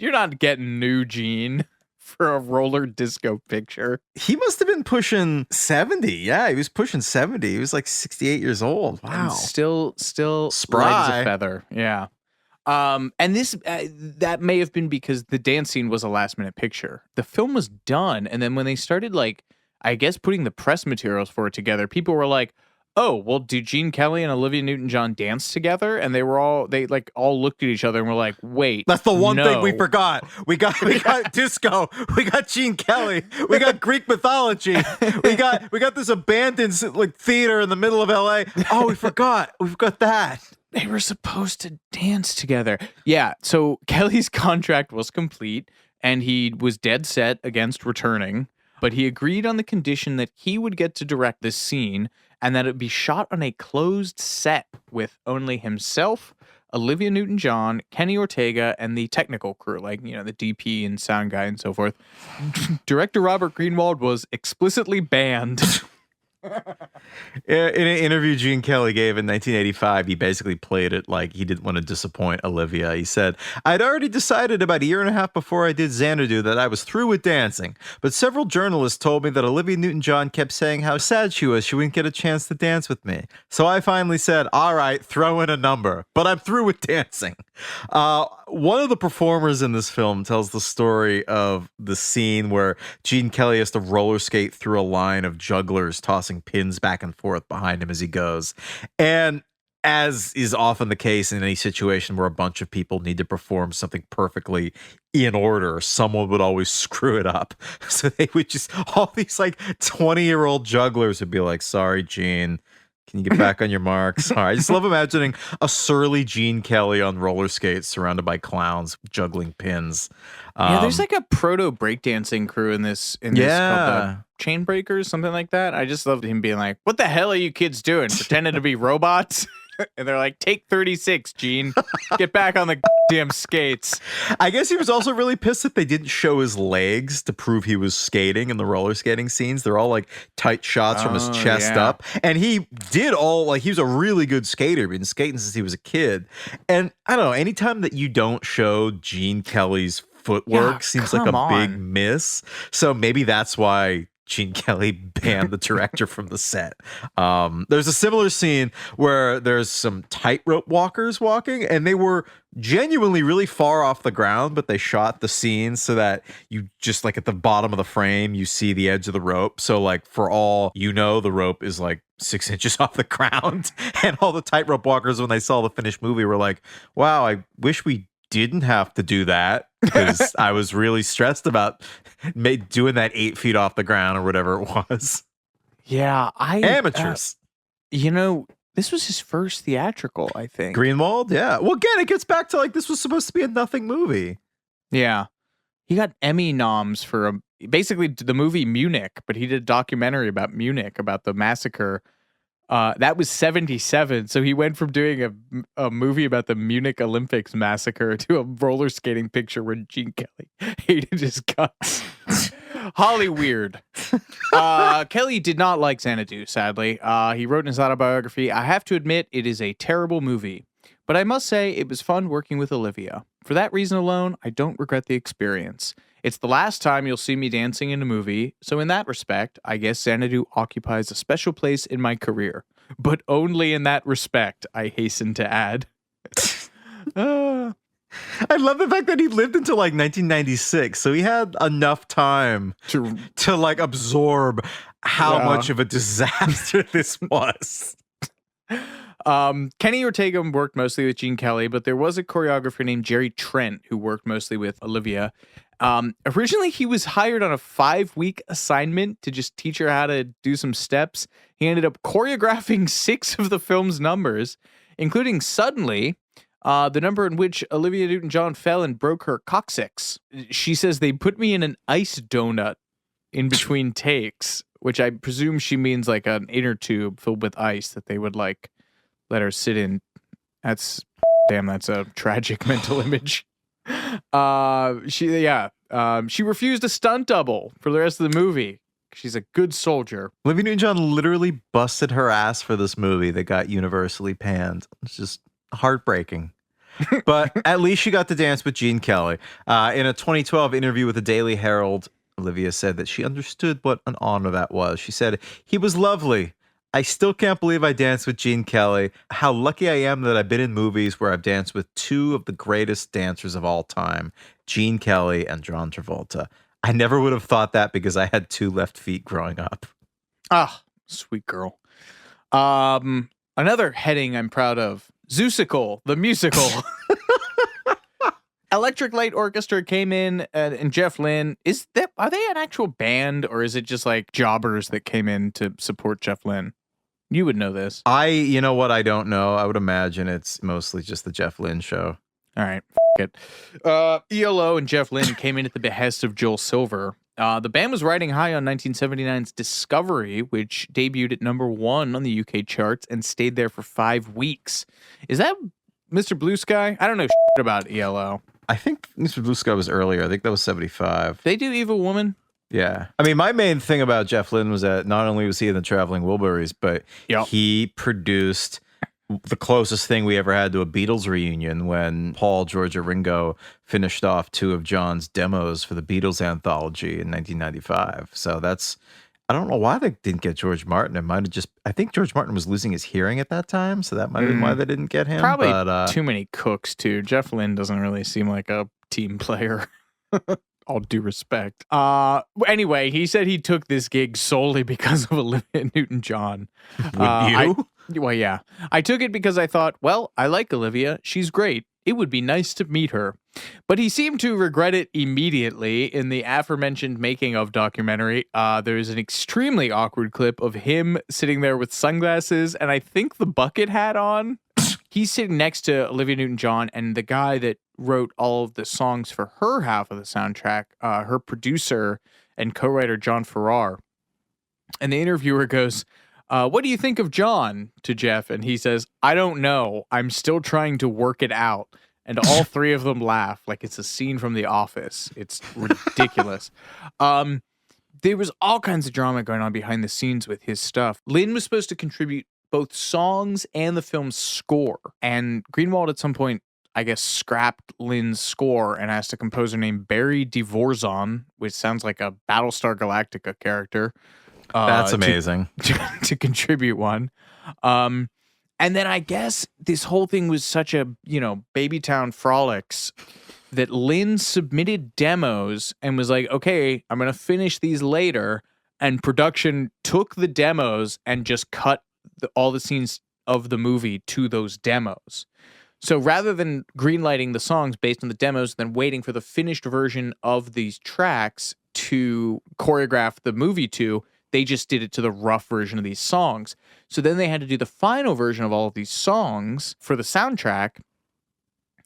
you're not getting new Gene for a roller disco picture. He must have been pushing 70. Yeah, he was pushing 70. He was like 68 years old. Wow. And still Spry. light as a feather. Yeah. And this that may have been because the dance scene was a last minute picture. The film was done, and then when they started, like, I guess putting the press materials for it together, people were like, "Oh, well, do Gene Kelly and Olivia Newton John dance together?" And they all looked at each other and were like, "Wait, That's the one thing we no." forgot. We got disco. We got Gene Kelly. We got Greek mythology. We got this abandoned like theater in the middle of LA. Oh, we forgot. We forgot that. They were supposed to dance together. Yeah, so Kelly's contract was complete, and he was dead set against returning, but he agreed on the condition that he would get to direct this scene and that it would be shot on a closed set with only himself, Olivia Newton John, Kenny Ortega, and the technical crew, like, the DP and sound guy and so forth. Director Robert Greenwald was explicitly banned. In an interview Gene Kelly gave in 1985, he basically played it like he didn't want to disappoint Olivia. He said, "I'd already decided about a year and a half before I did Xanadu that I was through with dancing, but several journalists told me that Olivia Newton-John kept saying how sad she was she wouldn't get a chance to dance with me. So I finally said, all right, throw in a number, but I'm through with dancing." One of the performers in this film tells the story of the scene where Gene Kelly has to roller skate through a line of jugglers tossing pins back and forth behind him as he goes. And as is often the case in any situation where a bunch of people need to perform something perfectly in order, someone would always screw it up. So they would just, all these like 20-year-old jugglers would be like, "Sorry, Gene. Can you get back on your marks?" All right. I just love imagining a surly Gene Kelly on roller skates surrounded by clowns juggling pins. Yeah, there's like a proto breakdancing crew in this called the Chain Breakers, something like that. I just loved him being like, "What the hell are you kids doing? Pretending to be robots?" And they're like, "Take 36, Gene. Get back on the damn skates." I guess he was also really pissed that they didn't show his legs to prove he was skating in the roller skating scenes. They're all like tight shots from his chest up. And he did he was a really good skater. He'd been skating since he was a kid. And I don't know, anytime that you don't show Gene Kelly's footwork seems like a big miss. So maybe that's why Gene Kelly banned the director from the set. There's a similar scene where there's some tightrope walkers walking, and they were genuinely really far off the ground, but they shot the scene so that you just like at the bottom of the frame, you see the edge of the rope. So like for all the rope is like 6 inches off the ground. And all the tightrope walkers, when they saw the finished movie, were like, "Wow, I wish we didn't have to do that," because I was really stressed about doing that 8 feet off the ground or whatever it was. Yeah, Amateurs. This was his first theatrical, I think. Greenwald, yeah. Well, again, it gets back to like this was supposed to be a nothing movie. Yeah, he got Emmy noms for basically the movie Munich, but he did a documentary about Munich, about the massacre. That was 1977, so he went from doing a movie about the Munich Olympics massacre to a roller skating picture where Gene Kelly hated his guts. Holly weird. Kelly did not like Xanadu, sadly. He wrote in his autobiography, "I have to admit it is a terrible movie, but I must say it was fun working with Olivia. For that reason alone, I don't regret the experience. It's the last time you'll see me dancing in a movie, so in that respect, I guess Xanadu occupies a special place in my career. But only in that respect, I hasten to add." I love the fact that he lived until like 1996, so he had enough time to like absorb how much of a disaster this was. Kenny Ortega worked mostly with Gene Kelly, but there was a choreographer named Jerry Trent who worked mostly with Olivia. Originally, he was hired on a 5-week assignment to just teach her how to do some steps. He ended up choreographing 6 of the film's numbers, including Suddenly, the number in which Olivia Newton-John fell and broke her coccyx. She says they put me in an ice donut in between takes, which I presume she means like an inner tube filled with ice that they would like let her sit in. That's a tragic mental image. She refused a stunt double for the rest of the movie. She's a good soldier. Olivia Newton-John literally busted her ass for this movie that got universally panned. It's just heartbreaking. But at least she got to dance with Gene Kelly. In a 2012 interview with the Daily Herald, Olivia said that she understood what an honor that was. She said, "He was lovely. I still can't believe I danced with Gene Kelly. How lucky I am that I've been in movies where I've danced with two of the greatest dancers of all time, Gene Kelly and John Travolta. I never would have thought that because I had two left feet growing up. Ah, sweet girl. Another heading I'm proud of. Zeusical, the musical. Electric Light Orchestra came in and Jeff Lynne. Are they an actual band or is it just like jobbers that came in to support Jeff Lynne? You would know this. You know what? I don't know. I would imagine it's mostly just the Jeff Lynne show. All right, it. ELO and Jeff Lynne came in at the behest of Joel Silver. The band was riding high on 1979's Discovery, which debuted at #1 on the UK charts and stayed there for 5 weeks. Is that Mr. Blue Sky? I don't know about ELO. I think Mr. Blue Sky was earlier. I think that was 75. They do Evil Woman? Yeah. I mean, my main thing about Jeff Lynne was that not only was he in the Traveling Wilburys, but he produced the closest thing we ever had to a Beatles reunion when Paul, George, and Ringo finished off 2 of John's demos for the Beatles anthology in 1995. So I don't know why they didn't get George Martin. It might have I think George Martin was losing his hearing at that time, so that might have been why they didn't get him. Probably too many cooks, too. Jeff Lynne doesn't really seem like a team player. All due respect. Anyway, he said he took this gig solely because of Olivia Newton John. Would you? Well, yeah. I took it because I thought, well, I like Olivia. She's great. It would be nice to meet her. But he seemed to regret it immediately. In the aforementioned making of documentary, there's an extremely awkward clip of him sitting there with sunglasses and I think the bucket hat on. He's sitting next to Olivia Newton John and the guy that wrote all of the songs for her half of the soundtrack, her producer and co-writer John Farrar. And the interviewer goes, what do you think of John to Jeff? And he says, I don't know. I'm still trying to work it out. And all three of them laugh like it's a scene from The Office. It's ridiculous. There was all kinds of drama going on behind the scenes with his stuff. Lynne was supposed to contribute both songs and the film's score. And Greenwald at some point, I guess, scrapped Lynne's score and asked a composer named Barry Dvorzan, which sounds like a Battlestar Galactica character. That's amazing. To contribute one. And then I guess this whole thing was such a, Babytown frolics that Lynne submitted demos and was like, okay, I'm going to finish these later. And production took the demos and just cut all the scenes of the movie to those demos. So rather than greenlighting the songs based on the demos, then waiting for the finished version of these tracks to choreograph the movie to, they just did it to the rough version of these songs. So then they had to do the final version of all of these songs for the soundtrack,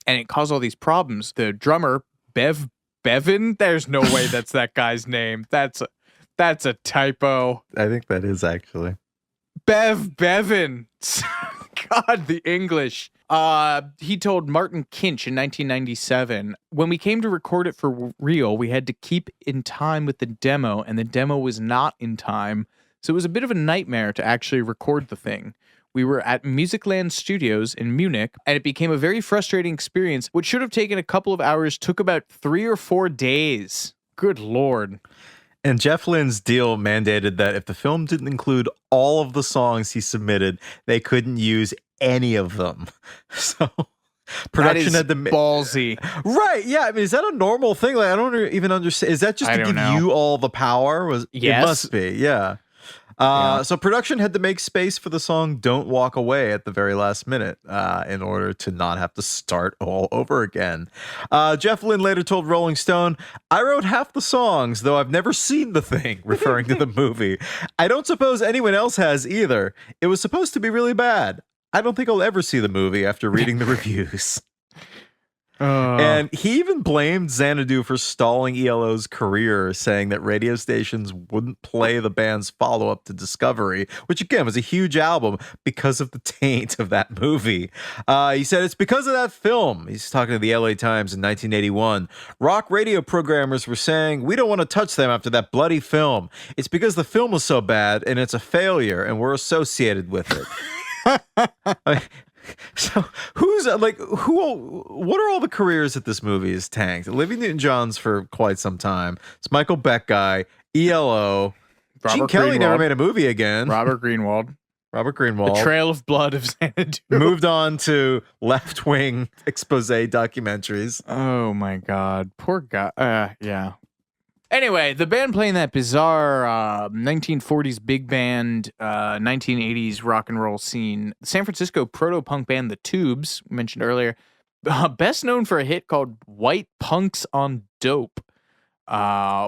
and it caused all these problems. The drummer, Bevan, there's no way that's that guy's name. That's a typo. I think that is actually. Bevan. God, the English. He told Martin Kinch in 1997, when we came to record it for real, we had to keep in time with the demo, and the demo was not in time. So it was a bit of a nightmare to actually record the thing. We were at Musicland Studios in Munich, and it became a very frustrating experience. What should have taken a couple of hours took about 3 or 4 days. Good Lord. And Jeff Lynne's deal mandated that if the film didn't include all of the songs he submitted, they couldn't use any of them. So production had to ballsy. Right. Yeah. I mean, is that a normal thing? Like, I don't even understand. Is that just to give you all the power? Yes. It must be. Yeah. So production had to make space for the song Don't Walk Away at the very last minute in order to not have to start all over again. Jeff Lynne later told Rolling Stone, I wrote half the songs, though I've never seen the thing, referring to the movie. I don't suppose anyone else has either. It was supposed to be really bad. I don't think I'll ever see the movie after reading the reviews. And he even blamed Xanadu for stalling ELO's career, saying that radio stations wouldn't play the band's follow-up to Discovery, which again was a huge album, because of the taint of that movie. He said it's because of that film. He's talking to the LA Times in 1981. Rock radio programmers were saying, we don't want to touch them after that bloody film. It's because the film was so bad and it's a failure and we're associated with it. So what are all the careers that this movie has tanked? Olivia Newton-John's for quite some time. It's Michael Beck guy, ELO. Gene Kelly never made a movie again. Robert Greenwald. Robert The Greenwald. Trail of Blood of Xanadu. Moved on to left-wing expose documentaries. Oh my God. Poor guy. Yeah. Anyway, the band playing that bizarre 1940s big band, 1980s rock and roll scene, San Francisco proto-punk band The Tubes, mentioned earlier, best known for a hit called White Punks on Dope,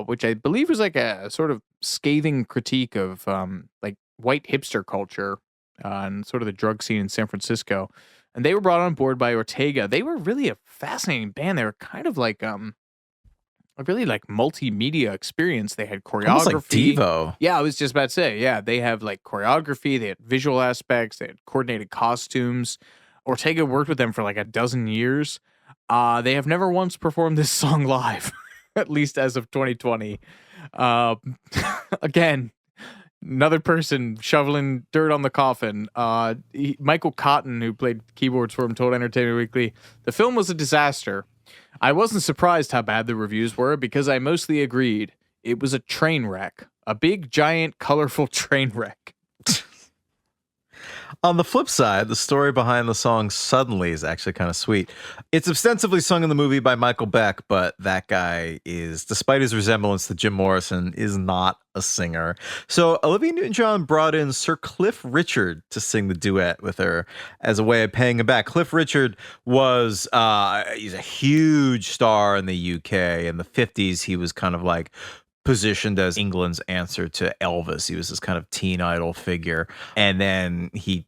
which I believe was like a sort of scathing critique of like white hipster culture and sort of the drug scene in San Francisco. And they were brought on board by Ortega. They were really a fascinating band. They were kind of like a really like multimedia experience. They had choreography. Almost like Devo. Yeah, I was just about to say, yeah, they have like choreography, they had visual aspects, they had coordinated costumes. Ortega worked with them for like a dozen years. They have never once performed this song live, at least as of 2020. Again, another person shoveling dirt on the coffin. Michael Cotton, who played keyboards for him, told Entertainment Weekly, the film was a disaster. I wasn't surprised how bad the reviews were because I mostly agreed. It was a train wreck. A big, giant, colorful train wreck. On the flip side, the story behind the song Suddenly is actually kind of sweet. It's ostensibly sung in the movie by Michael Beck, but that guy is, despite his resemblance to Jim Morrison, is not a singer. So Olivia Newton John brought in Sir Cliff Richard to sing the duet with her as a way of paying him back. Cliff Richard was, he's a huge star in the UK. In the 50s, he was kind of like positioned as England's answer to Elvis. He was this kind of teen idol figure. And then he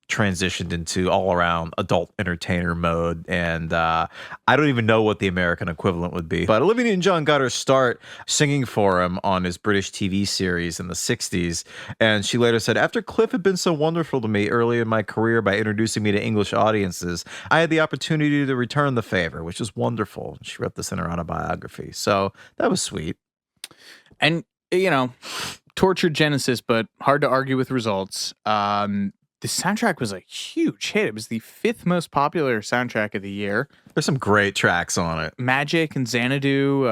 transitioned into all-around adult entertainer mode. And I don't even know what the American equivalent would be. But Olivia Newton-John got her start singing for him on his British TV series in the 60s. And she later said, after Cliff had been so wonderful to me early in my career by introducing me to English audiences, I had the opportunity to return the favor, which is wonderful. She wrote this in her autobiography. So that was sweet. And, you know, tortured Genesis, but hard to argue with results. The soundtrack was a huge hit. It was the 5th most popular soundtrack of the year. There's some great tracks on it. Magic and Xanadu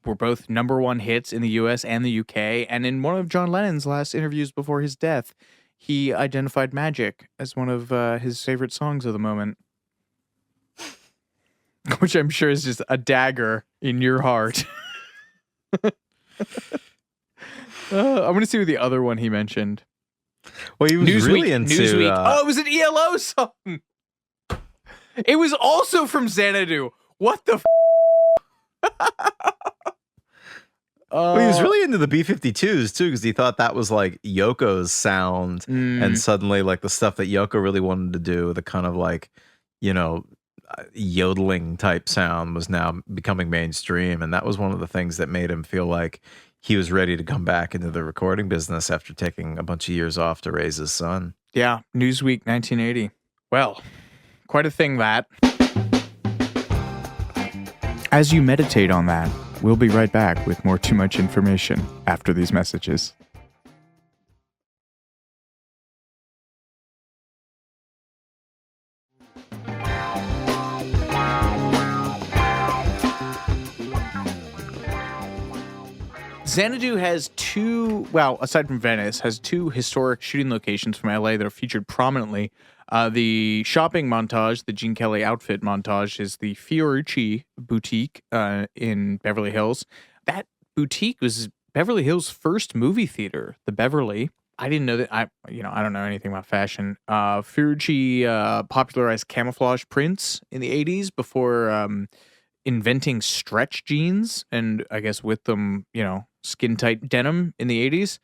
were both #1 hits in the US and the UK. And in one of John Lennon's last interviews before his death, he identified Magic as one of his favorite songs of the moment. Which I'm sure is just a dagger in your heart. I'm going to see what the other one he mentioned. Well, he was really into... Newsweek. It was an ELO song. It was also from Xanadu. What the well, he was really into the B-52s, too, because he thought that was like Yoko's sound. And suddenly, like, the stuff that Yoko really wanted to do, the kind of like, you know, yodeling type sound was now becoming mainstream. And that was one of the things that made him feel like he was ready to come back into the recording business after taking a bunch of years off to raise his son. Yeah, Newsweek 1980. Well, quite a thing that. As you meditate on that, we'll be right back with more Too Much Information after these messages. Xanadu has aside from Venice, has 2 historic shooting locations from LA that are featured prominently. The shopping montage, the Gene Kelly outfit montage, is the Fiorucci boutique in Beverly Hills. That boutique was Beverly Hills' first movie theater, the Beverly. I didn't know that. I don't know anything about fashion. Fiorucci popularized camouflage prints in the 80s before inventing stretch jeans, and I guess with them, skin tight denim in the 80s.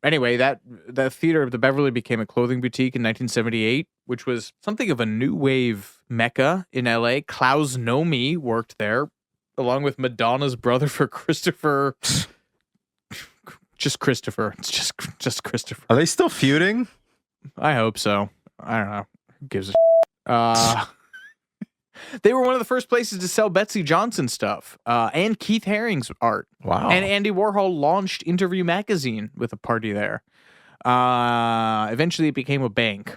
Anyway, that theater, the Beverly, became a clothing boutique in 1978, which was something of a new wave mecca in LA. Klaus Nomi worked there, along with Madonna's brother for Christopher. Just Christopher. It's just Christopher. Are they still feuding? I hope so. I don't know. Who gives a They were one of the first places to sell Betsy Johnson stuff and Keith Haring's art. Wow. And Andy Warhol launched Interview magazine with a party there. Eventually, it became a bank.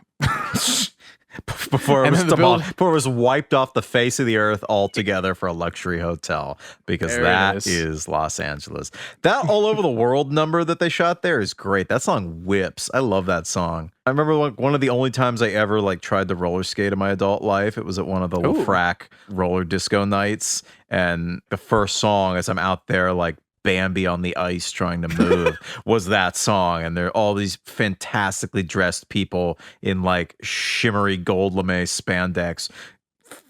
before it And was then the build- before it was wiped off the face of the earth altogether for a luxury hotel, because There it that is. is Los Angeles. That All Over the World number that they shot there is great. That song whips. I love that song. I remember like one of the only times I ever like tried to roller skate in my adult life. It was at one of the Ooh. Lafrac roller disco nights, and the first song as I'm out there like Bambi on the ice trying to move was that song, and there are all these fantastically dressed people in like shimmery gold lame spandex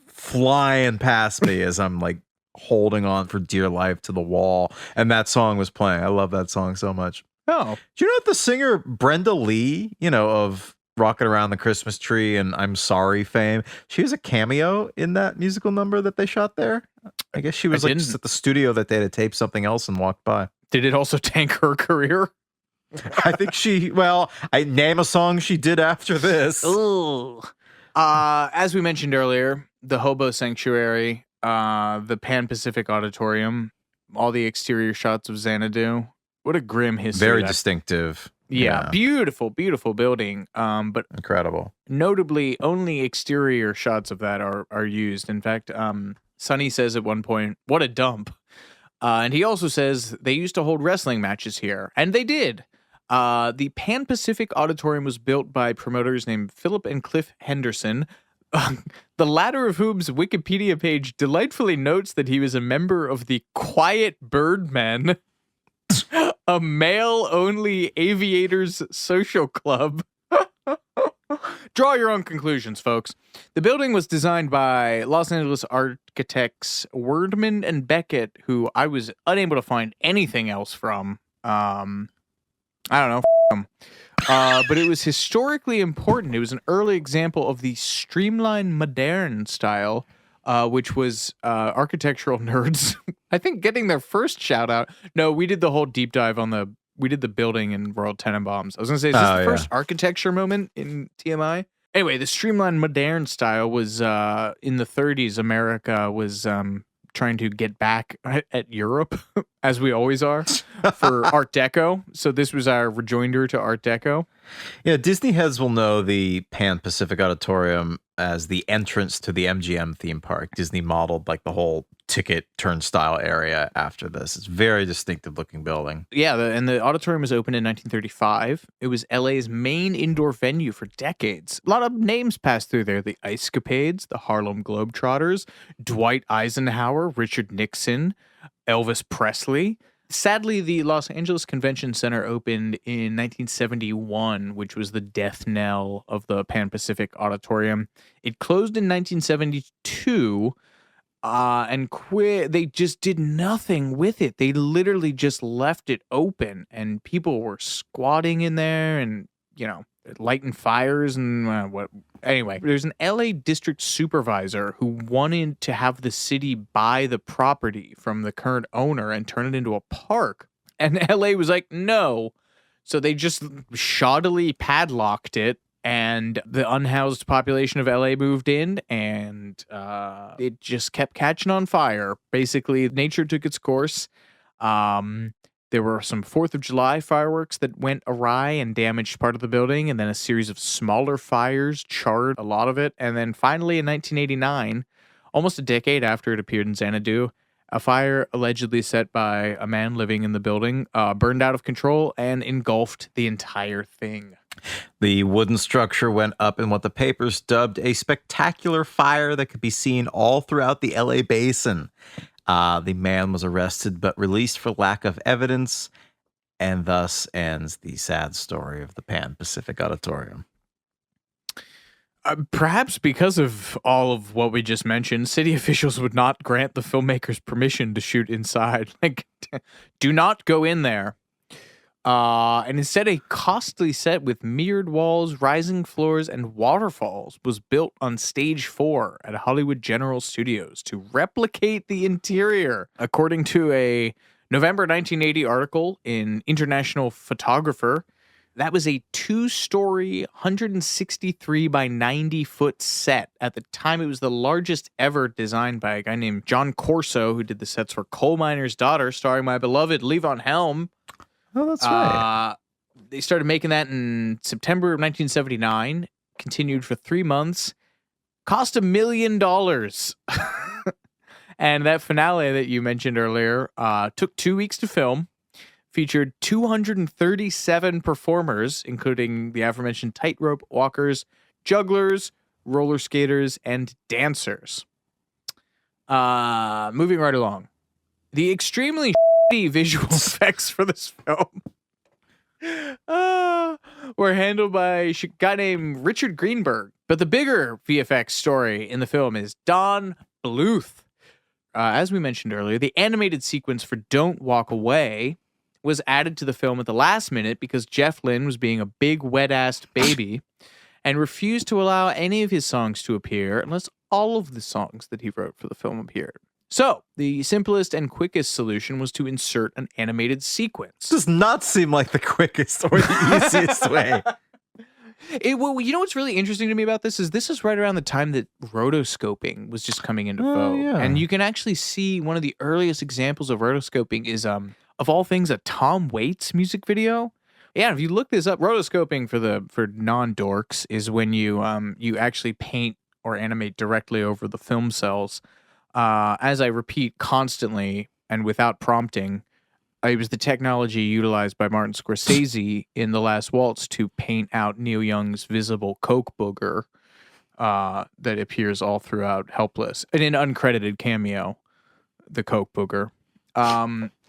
flying past me as I'm like holding on for dear life to the wall, and that song was playing. I love that song so much. Oh, Do you know what the singer Brenda Lee, of Rockin' Around the Christmas Tree and I'm Sorry fame, she was a cameo in that musical number that they shot there? I guess she was like just at the studio that day to tape something else and walked by. did it also tank her career? I think I name a song she did after this. Ooh. As we mentioned earlier, the Hobo Sanctuary, the Pan Pacific Auditorium, all the exterior shots of Xanadu. What a grim history. Very distinctive. Yeah, beautiful, beautiful building. But incredible. Notably, only exterior shots of that are used. In fact, Sonny says at one point, "What a dump." And he also says they used to hold wrestling matches here, and they did. The Pan Pacific Auditorium was built by promoters named Philip and Cliff Henderson, the latter of whom's Wikipedia page delightfully notes that he was a member of the Quiet Birdmen, a male-only aviators social club. Draw your own conclusions, folks. The building was designed by Los Angeles architects Wordman and Beckett, who I was unable to find anything else from. I don't know. Them. But it was historically important. It was an early example of the streamlined modern style, which was architectural nerds, I think, getting their first shout out. No, we did the whole deep dive on we did the building in World Tenenbaums. I was going to say, is this the first architecture moment in TMI? Anyway, the streamlined modern style was in the 30s. America was trying to get back at Europe, as we always are, for Art Deco. So this was our rejoinder to Art Deco. Yeah, Disney heads will know the Pan Pacific Auditorium as the entrance to the MGM theme park. Disney modeled like the whole ticket turnstile area after this. It's a very distinctive looking building. Yeah, and the auditorium was opened in 1935. It was LA's main indoor venue for decades. A lot of names passed through there. The Ice Capades, the Harlem Globetrotters, Dwight Eisenhower, Richard Nixon, Elvis Presley. Sadly, the Los Angeles Convention Center opened in 1971, which was the death knell of the Pan Pacific Auditorium. It closed in 1972, and quit. They just did nothing with it. They literally just left it open, and people were squatting in there and, lighting fires and what. Anyway, there's an LA district supervisor who wanted to have the city buy the property from the current owner and turn it into a park. And LA was like, no. So they just shoddily padlocked it, and the unhoused population of LA moved in, and it just kept catching on fire. Basically, nature took its course. There were some 4th of July fireworks that went awry and damaged part of the building, and then a series of smaller fires charred a lot of it. And then finally in 1989, almost a decade after it appeared in Xanadu, a fire allegedly set by a man living in the building burned out of control and engulfed the entire thing. The wooden structure went up in what the papers dubbed a spectacular fire that could be seen all throughout the LA basin. The man was arrested but released for lack of evidence, and thus ends the sad story of the Pan Pacific Auditorium. Perhaps because of all of what we just mentioned, city officials would not grant the filmmakers permission to shoot inside. Like, do not go in there. And instead, a costly set with mirrored walls, rising floors, and waterfalls was built on stage 4 at Hollywood General Studios to replicate the interior. According to a November 1980 article in International Photographer, that was a 2-story, 163 by 90 foot set. At the time, it was the largest ever designed by a guy named John Corso, who did the sets for Coal Miner's Daughter, starring my beloved Levon Helm. Oh, that's right. They started making that in September of 1979. continued for 3 months, cost $1 million. And that finale that you mentioned earlier took 2 weeks to film, featured 237 performers, including the aforementioned tightrope walkers, jugglers, roller skaters, and dancers. Moving right along. The extremely shitty visual effects for this film were handled by a guy named Richard Greenberg. But the bigger VFX story in the film is Don Bluth. As we mentioned earlier, the animated sequence for Don't Walk Away was added to the film at the last minute because Jeff Lynne was being a big wet-assed baby and refused to allow any of his songs to appear unless all of the songs that he wrote for the film appeared. So, the simplest and quickest solution was to insert an animated sequence. Does not seem like the quickest or the easiest way. Well, you know what's really interesting to me about this is right around the time that rotoscoping was just coming into vogue. Yeah. And you can actually see one of the earliest examples of rotoscoping is, of all things, a Tom Waits music video. Yeah, if you look this up, rotoscoping for non-dorks is when you actually paint or animate directly over the film cells. As I repeat constantly and without prompting, it was the technology utilized by Martin Scorsese in The Last Waltz to paint out Neil Young's visible coke booger that appears all throughout Helpless. In an uncredited cameo, the coke booger.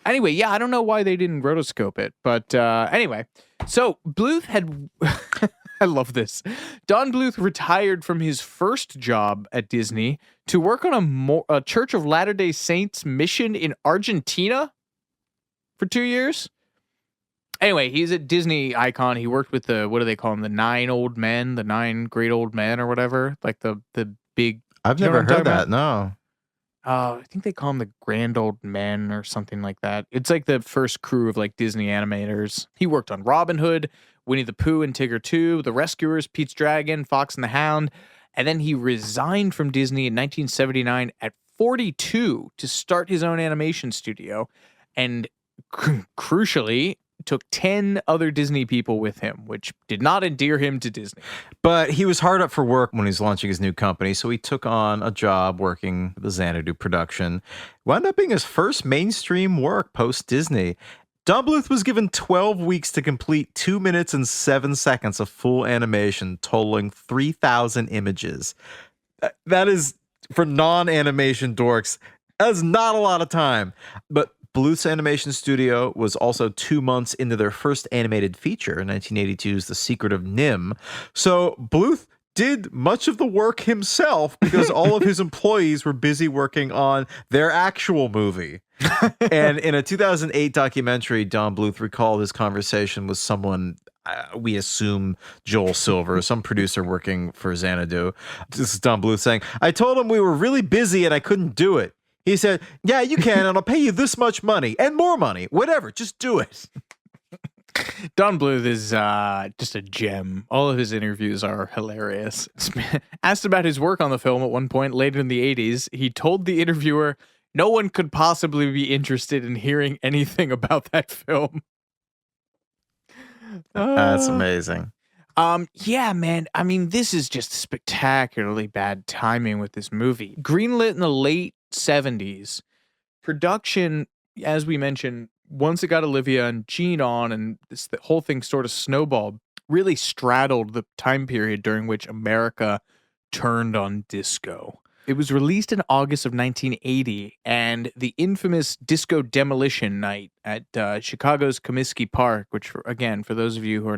Anyway, yeah, I don't know why they didn't rotoscope it, but anyway. So Bluth had... I love this. Don Bluth retired from his first job at Disney to work on a Church of Latter-day Saints mission in Argentina for 2 years. Anyway, he's a Disney icon. He worked with what do they call them? The 9 old men, the 9 great old men or whatever. Like the big... I've never heard that, no. I think they call them the Grand Old Men or something like that. It's like the first crew of like Disney animators. He worked on Robin Hood, Winnie the Pooh and Tigger 2, The Rescuers, Pete's Dragon, Fox and the Hound. And then he resigned from Disney in 1979 at 42 to start his own animation studio. And crucially, took 10 other Disney people with him, which did not endear him to Disney. But he was hard up for work when he was launching his new company, so he took on a job working the Xanadu production. Wound up being his first mainstream work post-Disney. Don Bluth was given 12 weeks to complete 2 minutes and 7 seconds of full animation, totaling 3,000 images. That is, for non-animation dorks, that's not a lot of time. But Bluth's animation studio was also 2 months into their first animated feature, 1982's The Secret of Nim. So Bluth did much of the work himself because all of his employees were busy working on their actual movie. And in a 2008 documentary, Don Bluth recalled his conversation with someone, we assume Joel Silver, some producer working for Xanadu. This is Don Bluth saying, "I told him we were really busy and I couldn't do it. He said, yeah, you can, and I'll pay you this much money and more money. Whatever, just do it." Don Bluth is just a gem. All of his interviews are hilarious. Asked about his work on the film at one point later in the 80s, he told the interviewer no one could possibly be interested in hearing anything about that film. That's amazing. Yeah, man. I mean, this is just spectacularly bad timing with this movie. Greenlit in the late 70s. Production, as we mentioned, once it got Olivia and Jean on and the whole thing sort of snowballed, really straddled the time period during which America turned on disco. It was released in August of 1980, and the infamous Disco Demolition Night at Chicago's Comiskey Park, which, again, for those of you who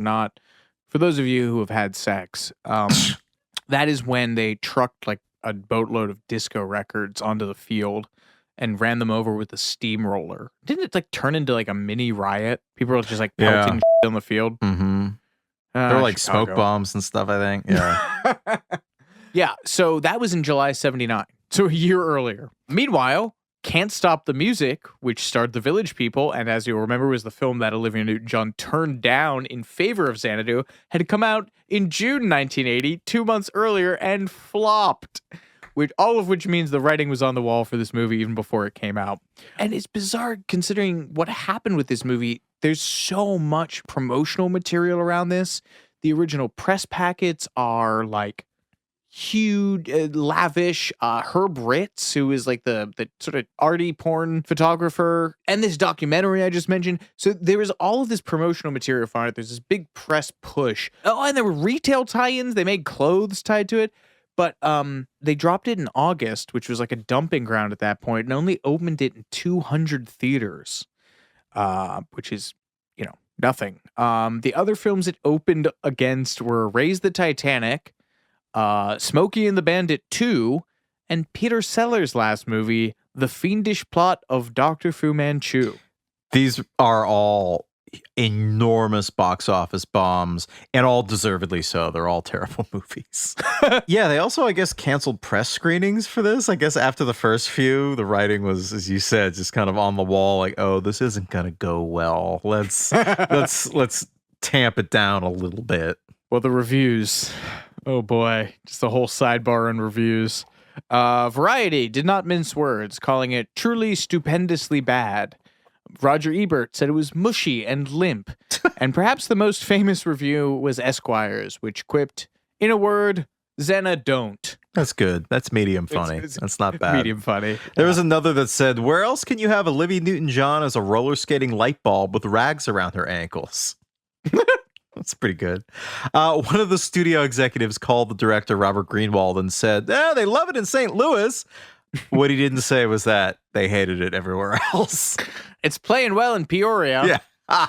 have had sex, that is when they trucked like a boatload of disco records onto the field and ran them over with a steamroller. Didn't it like turn into like a mini riot? People were just like pelting shit on the field. Mm-hmm. There were like Chicago. smoke bombs and stuff, I think. Yeah. Yeah, so that was in July 79, so a year earlier. Meanwhile, Can't Stop the Music, which starred the Village People, and as you'll remember was the film that Olivia Newton John turned down in favor of Xanadu, had come out in June 1980, 2 months earlier, and flopped. All of which means the writing was on the wall for this movie even before it came out. And it's bizarre considering what happened with this movie. There's so much promotional material around this. The original press packets are like huge, lavish. Herb Ritz, who is like the sort of arty porn photographer, and this documentary I just mentioned. So there was all of this promotional material for it. There's this big press push. Oh, and there were retail tie-ins. They made clothes tied to it. But they dropped it in August, which was like a dumping ground at that point, and only opened it in 200 theaters, which is, nothing. The other films it opened against were Raise the Titanic, Smokey and the Bandit 2, and Peter Sellers' last movie, The Fiendish Plot of Dr. Fu Manchu. These are all enormous box office bombs, and all deservedly so. They're all terrible movies. Yeah, they also, I guess, canceled press screenings for this. I guess after the first few, the writing was, as you said, just kind of on the wall, like, oh, this isn't gonna go well. Let's tamp it down a little bit. Well, the reviews. Oh boy, just a whole sidebar on reviews. Variety did not mince words, calling it truly stupendously bad. Roger Ebert said it was mushy and limp. And perhaps the most famous review was Esquire's, which quipped, in a word, Xanadu don't. That's good. That's medium funny. That's not bad. Medium funny. There was another that said, where else can you have Olivia Newton John as a roller skating light bulb with rags around her ankles? That's pretty good. One of the studio executives called the director, Robert Greenwald, and said, they love it in St. Louis. What he didn't say was that they hated it everywhere else. It's playing well in Peoria. Yeah.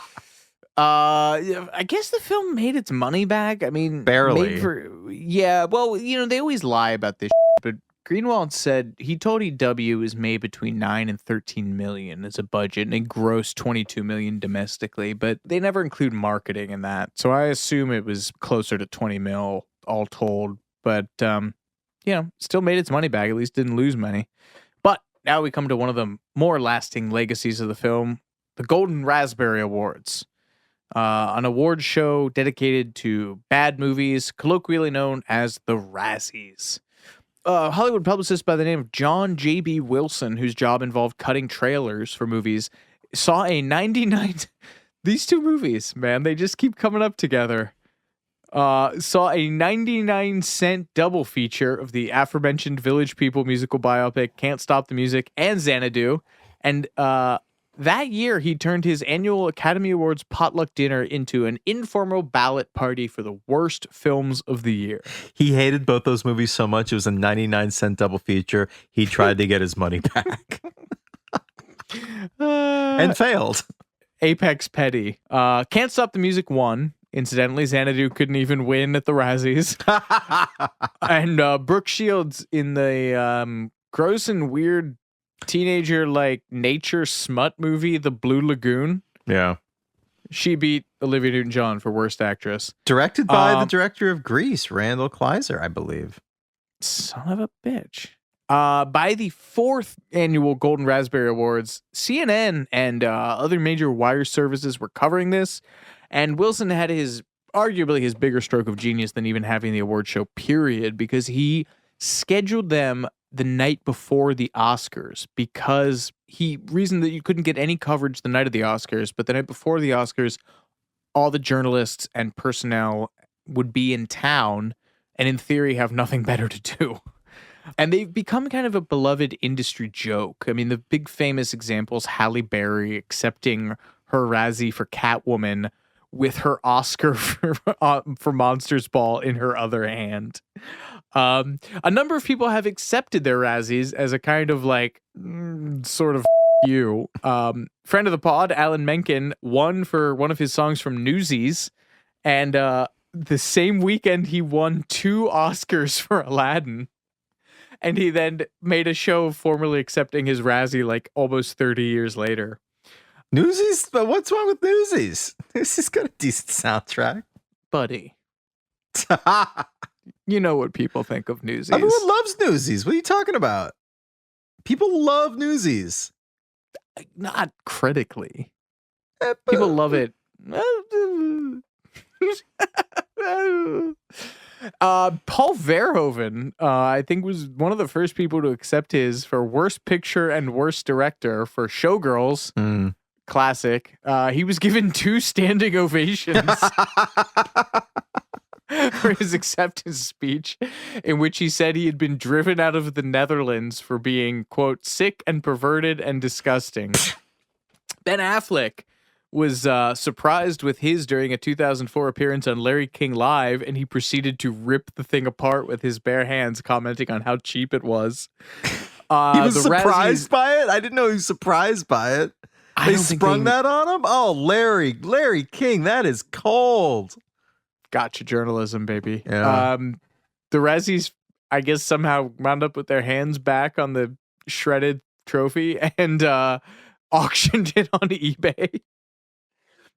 I guess the film made its money back. I mean, barely. Well, they always lie about this, but Greenwald said he told EW it was made between 9 and 13 million as a budget, and it grossed 22 million domestically, but they never include marketing in that. So I assume it was closer to 20 mil all told, but still made its money back, at least didn't lose money. But now we come to one of the more lasting legacies of the film, the Golden Raspberry Awards. An award show dedicated to bad movies, colloquially known as the Razzies. Hollywood publicist by the name of John J.B. Wilson, whose job involved cutting trailers for movies, saw a 99... These two movies, man, they just keep coming up together. Saw a 99-cent double feature of the aforementioned Village People musical biopic Can't Stop the Music and Xanadu. And that year, he turned his annual Academy Awards potluck dinner into an informal ballot party for the worst films of the year. He hated both those movies so much. It was a 99-cent double feature. He tried to get his money back. And failed. Apex Petty. Can't Stop the Music won. Incidentally, Xanadu couldn't even win at the Razzies. And Brooke Shields in the gross and weird teenager nature smut movie, The Blue Lagoon. Yeah. She beat Olivia Newton John for worst actress. Directed by the director of Grease, Randall Kleiser, I believe. Son of a bitch. By the fourth annual Golden Raspberry Awards, CNN and other major wire services were covering this, and Wilson had arguably his bigger stroke of genius than even having the award show, period, because he scheduled them the night before the Oscars, because he reasoned that you couldn't get any coverage the night of the Oscars, but the night before the Oscars, all the journalists and personnel would be in town and in theory have nothing better to do. And they've become kind of a beloved industry joke. I mean, the big famous examples, Halle Berry accepting her Razzie for Catwoman with her Oscar for Monsters Ball in her other hand. A number of people have accepted their Razzies as a kind of sort of you. Friend of the pod, Alan Menken, won for one of his songs from Newsies. And the same weekend, he won 2 Oscars for Aladdin. And he then made a show of formally accepting his Razzie almost 30 years later. Newsies? But what's wrong with Newsies? Newsies got a decent soundtrack. Buddy. You know what people think of Newsies. Everyone loves Newsies. What are you talking about? People love Newsies. Not critically. People love it. Paul Verhoeven, I think, was one of the first people to accept his for Worst Picture and Worst Director for Showgirls. Classic. He was given 2 standing ovations. for his acceptance speech, in which he said he had been driven out of the Netherlands for being, quote, sick and perverted and disgusting. Ben Affleck was surprised with his during a 2004 appearance on Larry King Live, and he proceeded to rip the thing apart with his bare hands, commenting on how cheap it was. He was surprised by it? I didn't know he was surprised by it. They sprung that on him? Oh, Larry King, that is cold. Gotcha journalism, baby. Yeah. The Razzies, I guess, somehow wound up with their hands back on the shredded trophy and auctioned it on eBay.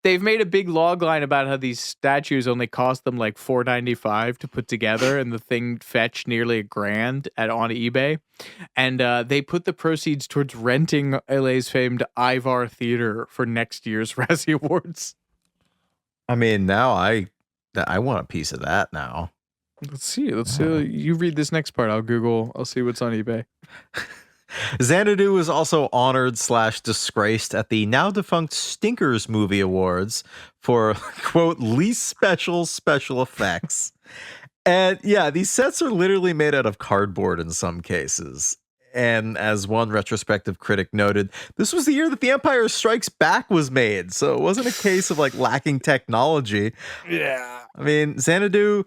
They've made a big log line about how these statues only cost them like $4.95 to put together, and the thing fetched nearly $1,000 on eBay. And they put the proceeds towards renting LA's famed iHeart Theater for next year's Razzie Awards. I mean, now I want a piece of that now. Let's see. You read this next part. I'll see what's on eBay. Xanadu was also honored / disgraced at the now defunct Stinkers Movie Awards for, quote, least special effects. And yeah, these sets are literally made out of cardboard in some cases. And as one retrospective critic noted, this was the year that The Empire Strikes Back was made. So it wasn't a case of like lacking technology. Yeah. I mean, Xanadu,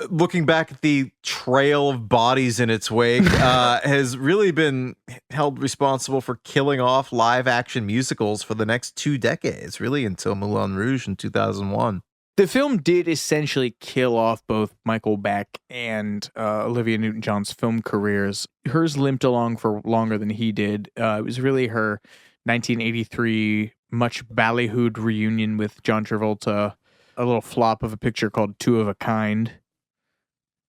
looking back at the trail of bodies in its wake, has really been held responsible for killing off live action musicals for the next 2 decades, really until Moulin Rouge in 2001. The film did essentially kill off both Michael Beck and Olivia Newton John's film careers. Hers limped along for longer than he did. It was really her 1983 much ballyhooed reunion with John Travolta, a little flop of a picture called Two of a Kind.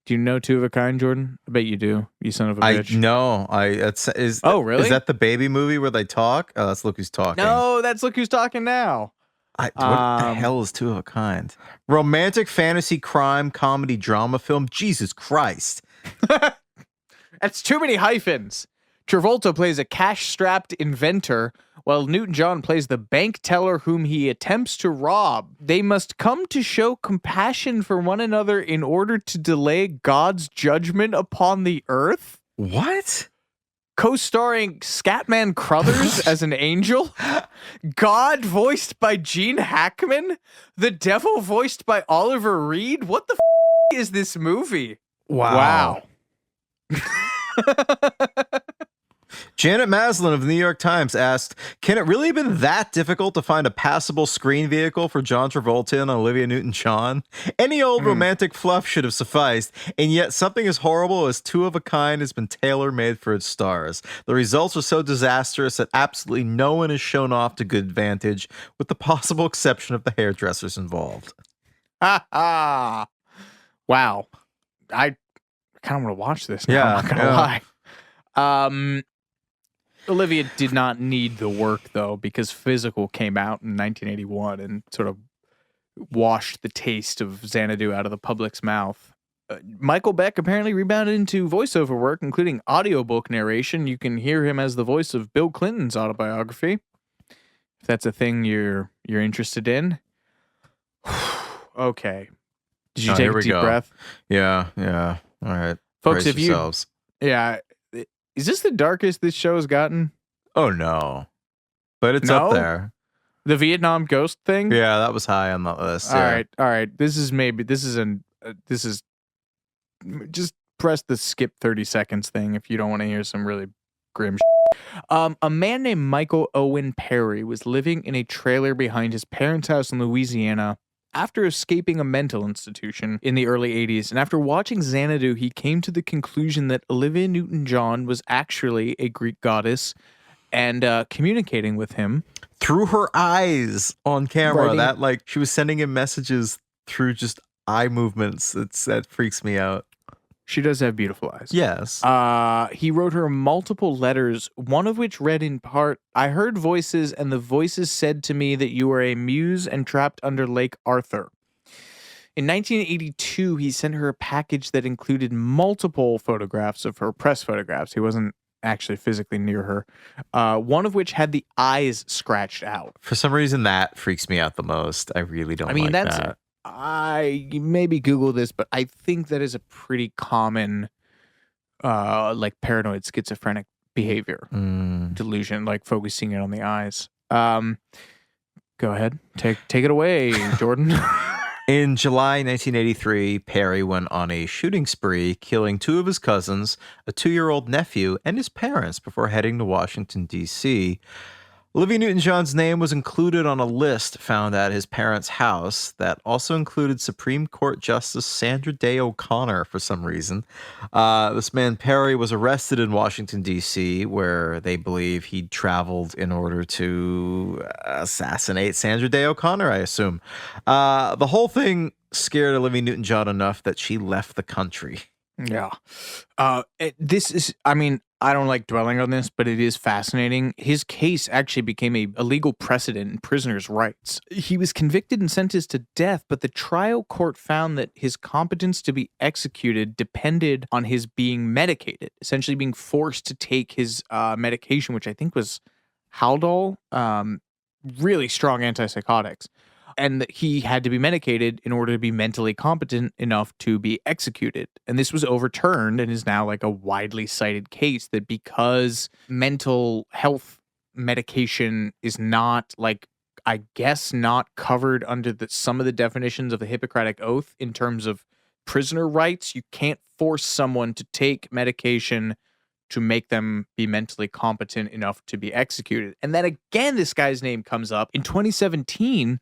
Do you know Two of a Kind, Jordan? I bet you do, you son of a bitch. Oh, really? Is that the baby movie where they talk? Oh, that's Look Who's Talking. No, that's Look Who's Talking Now. What the hell is Two of a Kind? Romantic fantasy crime comedy drama film? Jesus Christ. That's too many hyphens. Travolta plays a cash-strapped inventor, while Newton John plays the bank teller whom he attempts to rob. They must come to show compassion for one another in order to delay God's judgment upon the earth? What? Co-starring Scatman Crothers as an angel, God voiced by Gene Hackman, the devil voiced by Oliver Reed. What the is this movie? Wow. Janet Maslin of the New York Times asked, can it really have been that difficult to find a passable screen vehicle for John Travolta and Olivia Newton John? Any old romantic fluff should have sufficed, and yet something as horrible as Two of a Kind has been tailor-made for its stars. The results are so disastrous that absolutely no one is shown off to good advantage, with the possible exception of the hairdressers involved. Wow. I kind of want to watch this now, I'm not gonna lie. Olivia did not need the work, though, because Physical came out in 1981 and sort of washed the taste of Xanadu out of the public's mouth. Michael Beck apparently rebounded into voiceover work, including audiobook narration. You can hear him as the voice of Bill Clinton's autobiography, if that's a thing you're interested in. Okay. Did you take a deep breath? Yeah. All right. Folks, Brace yourselves. Is this the darkest this show has gotten? Oh, no. But it's up there. The Vietnam ghost thing? Yeah, that was high on the list. All right. This is just press the skip 30 seconds thing if you don't want to hear some really grim shit. A man named Michael Owen Perry was living in a trailer behind his parents' house in Louisiana after escaping a mental institution in the early 80s, and after watching Xanadu, he came to the conclusion that Olivia Newton John was actually a Greek goddess and communicating with him through her eyes on camera. That like she was sending him messages through just eye movements. That freaks me out. She does have beautiful eyes. Yes. He wrote her multiple letters, one of which read in part, I heard voices, and the voices said to me that you are a muse and trapped under Lake Arthur. In 1982, he sent her a package that included multiple photographs of her, press photographs. He wasn't actually physically near her, one of which had the eyes scratched out. For some reason, that freaks me out the most. I really don't like that. I maybe Google this, but I think that is a pretty common, like paranoid schizophrenic behavior, delusion, like focusing it on the eyes. Go ahead, take it away, Jordan. In July 1983, Perry went on a shooting spree, killing 2 of his cousins, a 2-year-old nephew, and his parents before heading to Washington, D.C. Olivia Newton John's name was included on a list found at his parents' house that also included Supreme Court Justice Sandra Day O'Connor for some reason. This man, Perry, was arrested in Washington, D.C., where they believe he'd traveled in order to assassinate Sandra Day O'Connor, I assume. The whole thing scared Olivia Newton John enough that she left the country. Yeah. This is, I mean, I don't like dwelling on this, but it is fascinating. His case actually became a legal precedent in prisoners' rights. He was convicted and sentenced to death, but the trial court found that his competence to be executed depended on his being medicated, essentially being forced to take his medication, which I think was Haldol, really strong antipsychotics. And that he had to be medicated in order to be mentally competent enough to be executed. And this was overturned and is now like a widely cited case that because mental health medication is not like, I guess, not covered under some of the definitions of the Hippocratic Oath in terms of prisoner rights, you can't force someone to take medication to make them be mentally competent enough to be executed. And then again, this guy's name comes up in 2017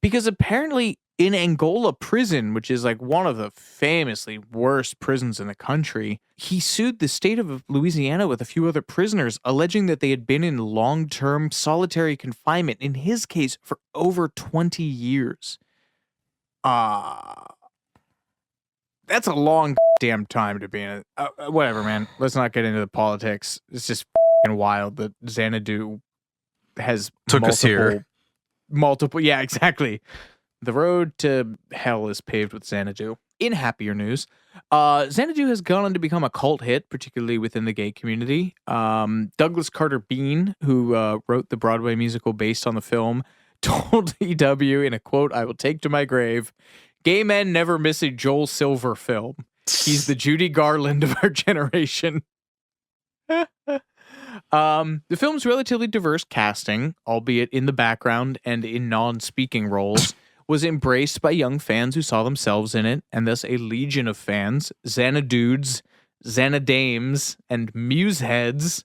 because apparently in Angola prison, which is like one of the famously worst prisons in the country, he sued the state of Louisiana with a few other prisoners, alleging that they had been in long-term solitary confinement, in his case, for over 20 years. That's a long damn time to be in it. Whatever, man. Let's not get into the politics. It's just wild that Xanadu has Took us here. Multiple, yeah, exactly. The road to hell is paved with Xanadu. In happier news, Xanadu has gone on to become a cult hit, particularly within the gay community. Douglas Carter Beane, who wrote the Broadway musical based on the film, told EW in a quote I will take to my grave, "Gay men never miss a Joel Silver film. He's the Judy Garland of our generation." The film's relatively diverse casting, albeit in the background and in non-speaking roles, was embraced by young fans who saw themselves in it, and thus a legion of fans, Xanadudes, Xanadames, and Museheads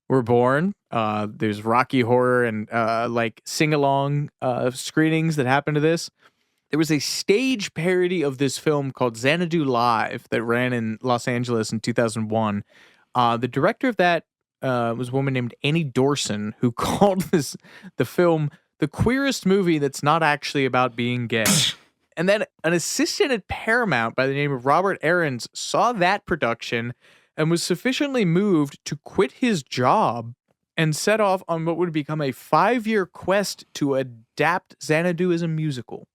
were born. There's Rocky Horror and like sing-along screenings that happened to this. There was a stage parody of this film called Xanadu Live that ran in Los Angeles in 2001. The director of that was a woman named Annie Dorson, who called the film the queerest movie that's not actually about being gay. And then an assistant at Paramount by the name of Robert Aarons saw that production and was sufficiently moved to quit his job and set off on what would become a 5-year quest to adapt Xanadu as a musical.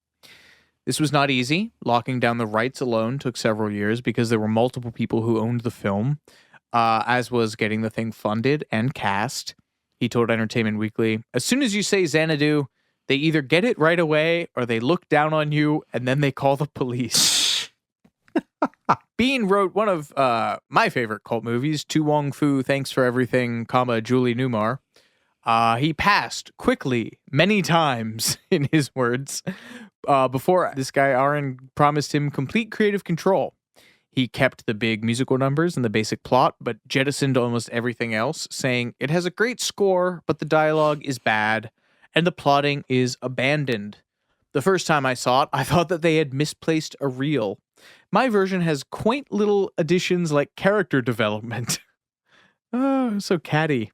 This was not easy. Locking down the rights alone took several years because there were multiple people who owned the film, as was getting the thing funded and cast. He told Entertainment Weekly, "As soon as you say Xanadu, they either get it right away or they look down on you and then they call the police." Bean wrote one of my favorite cult movies, To Wong Fu, Thanks for Everything, Julie Newmar. He passed quickly many times, in his words, before this guy Aaron promised him complete creative control. He kept the big musical numbers and the basic plot, but jettisoned almost everything else, saying, "It has a great score, but the dialogue is bad, and the plotting is abandoned. The first time I saw it, I thought that they had misplaced a reel. My version has quaint little additions like character development." Oh, so catty.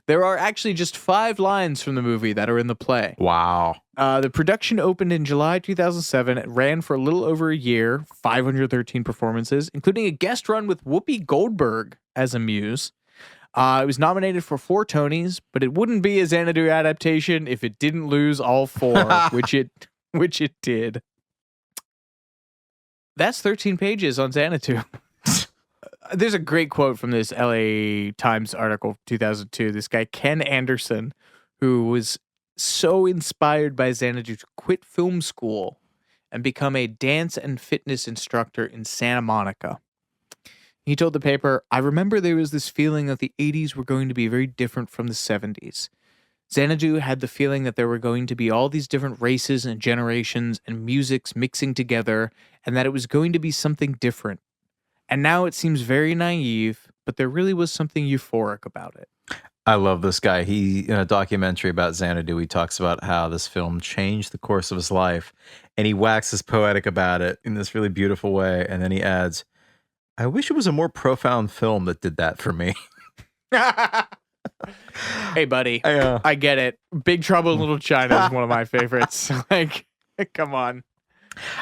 There are actually just 5 lines from the movie that are in the play. Wow. The production opened in July 2007. It ran for a little over a year, 513 performances, including a guest run with Whoopi Goldberg as a muse. It was nominated for 4 Tonys, but it wouldn't be a Xanadu adaptation if it didn't lose all 4, which it did. That's 13 pages on Xanadu. There's a great quote from this LA Times article, 2002. This guy, Ken Anderson, who was so inspired by Xanadu to quit film school and become a dance and fitness instructor in Santa Monica. He told the paper, "I remember there was this feeling that the 80s were going to be very different from the 70s. Xanadu had the feeling that there were going to be all these different races and generations and musics mixing together, and that it was going to be something different. And now it seems very naive, but there really was something euphoric about it." I love this guy. In a documentary about Xanadu, he talks about how this film changed the course of his life, and he waxes poetic about it in this really beautiful way. And then he adds, "I wish it was a more profound film that did that for me." Hey, buddy, I get it. Big Trouble in Little China is one of my favorites. Like, come on.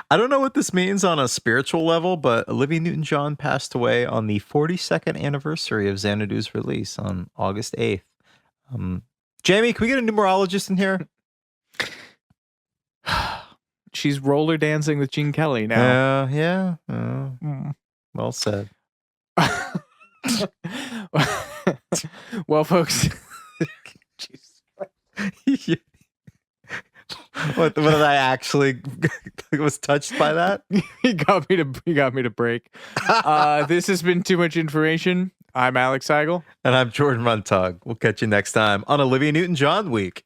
I don't know what this means on a spiritual level, but Olivia Newton John passed away on the 42nd anniversary of Xanadu's release on August 8th. Jamie, can we get a numerologist in here? She's roller dancing with Gene Kelly now. Yeah. Well said. Well, folks. What did I actually was touched by that? You got me to break. This has been Too Much Information. I'm Alex Heigl. And I'm Jordan Runtagh. We'll catch you next time on Olivia Newton John Week.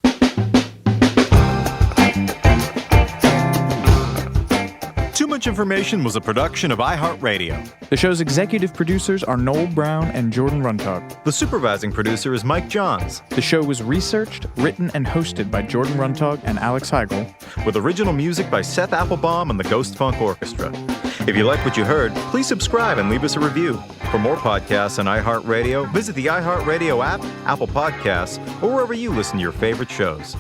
Too Much Information was a production of iHeartRadio. The show's executive producers are Noel Brown and Jordan Runtagh. The supervising producer is Mike Johns. The show was researched, written, and hosted by Jordan Runtagh and Alex Heigl, with original music by Seth Applebaum and the Ghost Funk Orchestra. If you like what you heard, please subscribe and leave us a review. For more podcasts on iHeartRadio, visit the iHeartRadio app, Apple Podcasts, or wherever you listen to your favorite shows.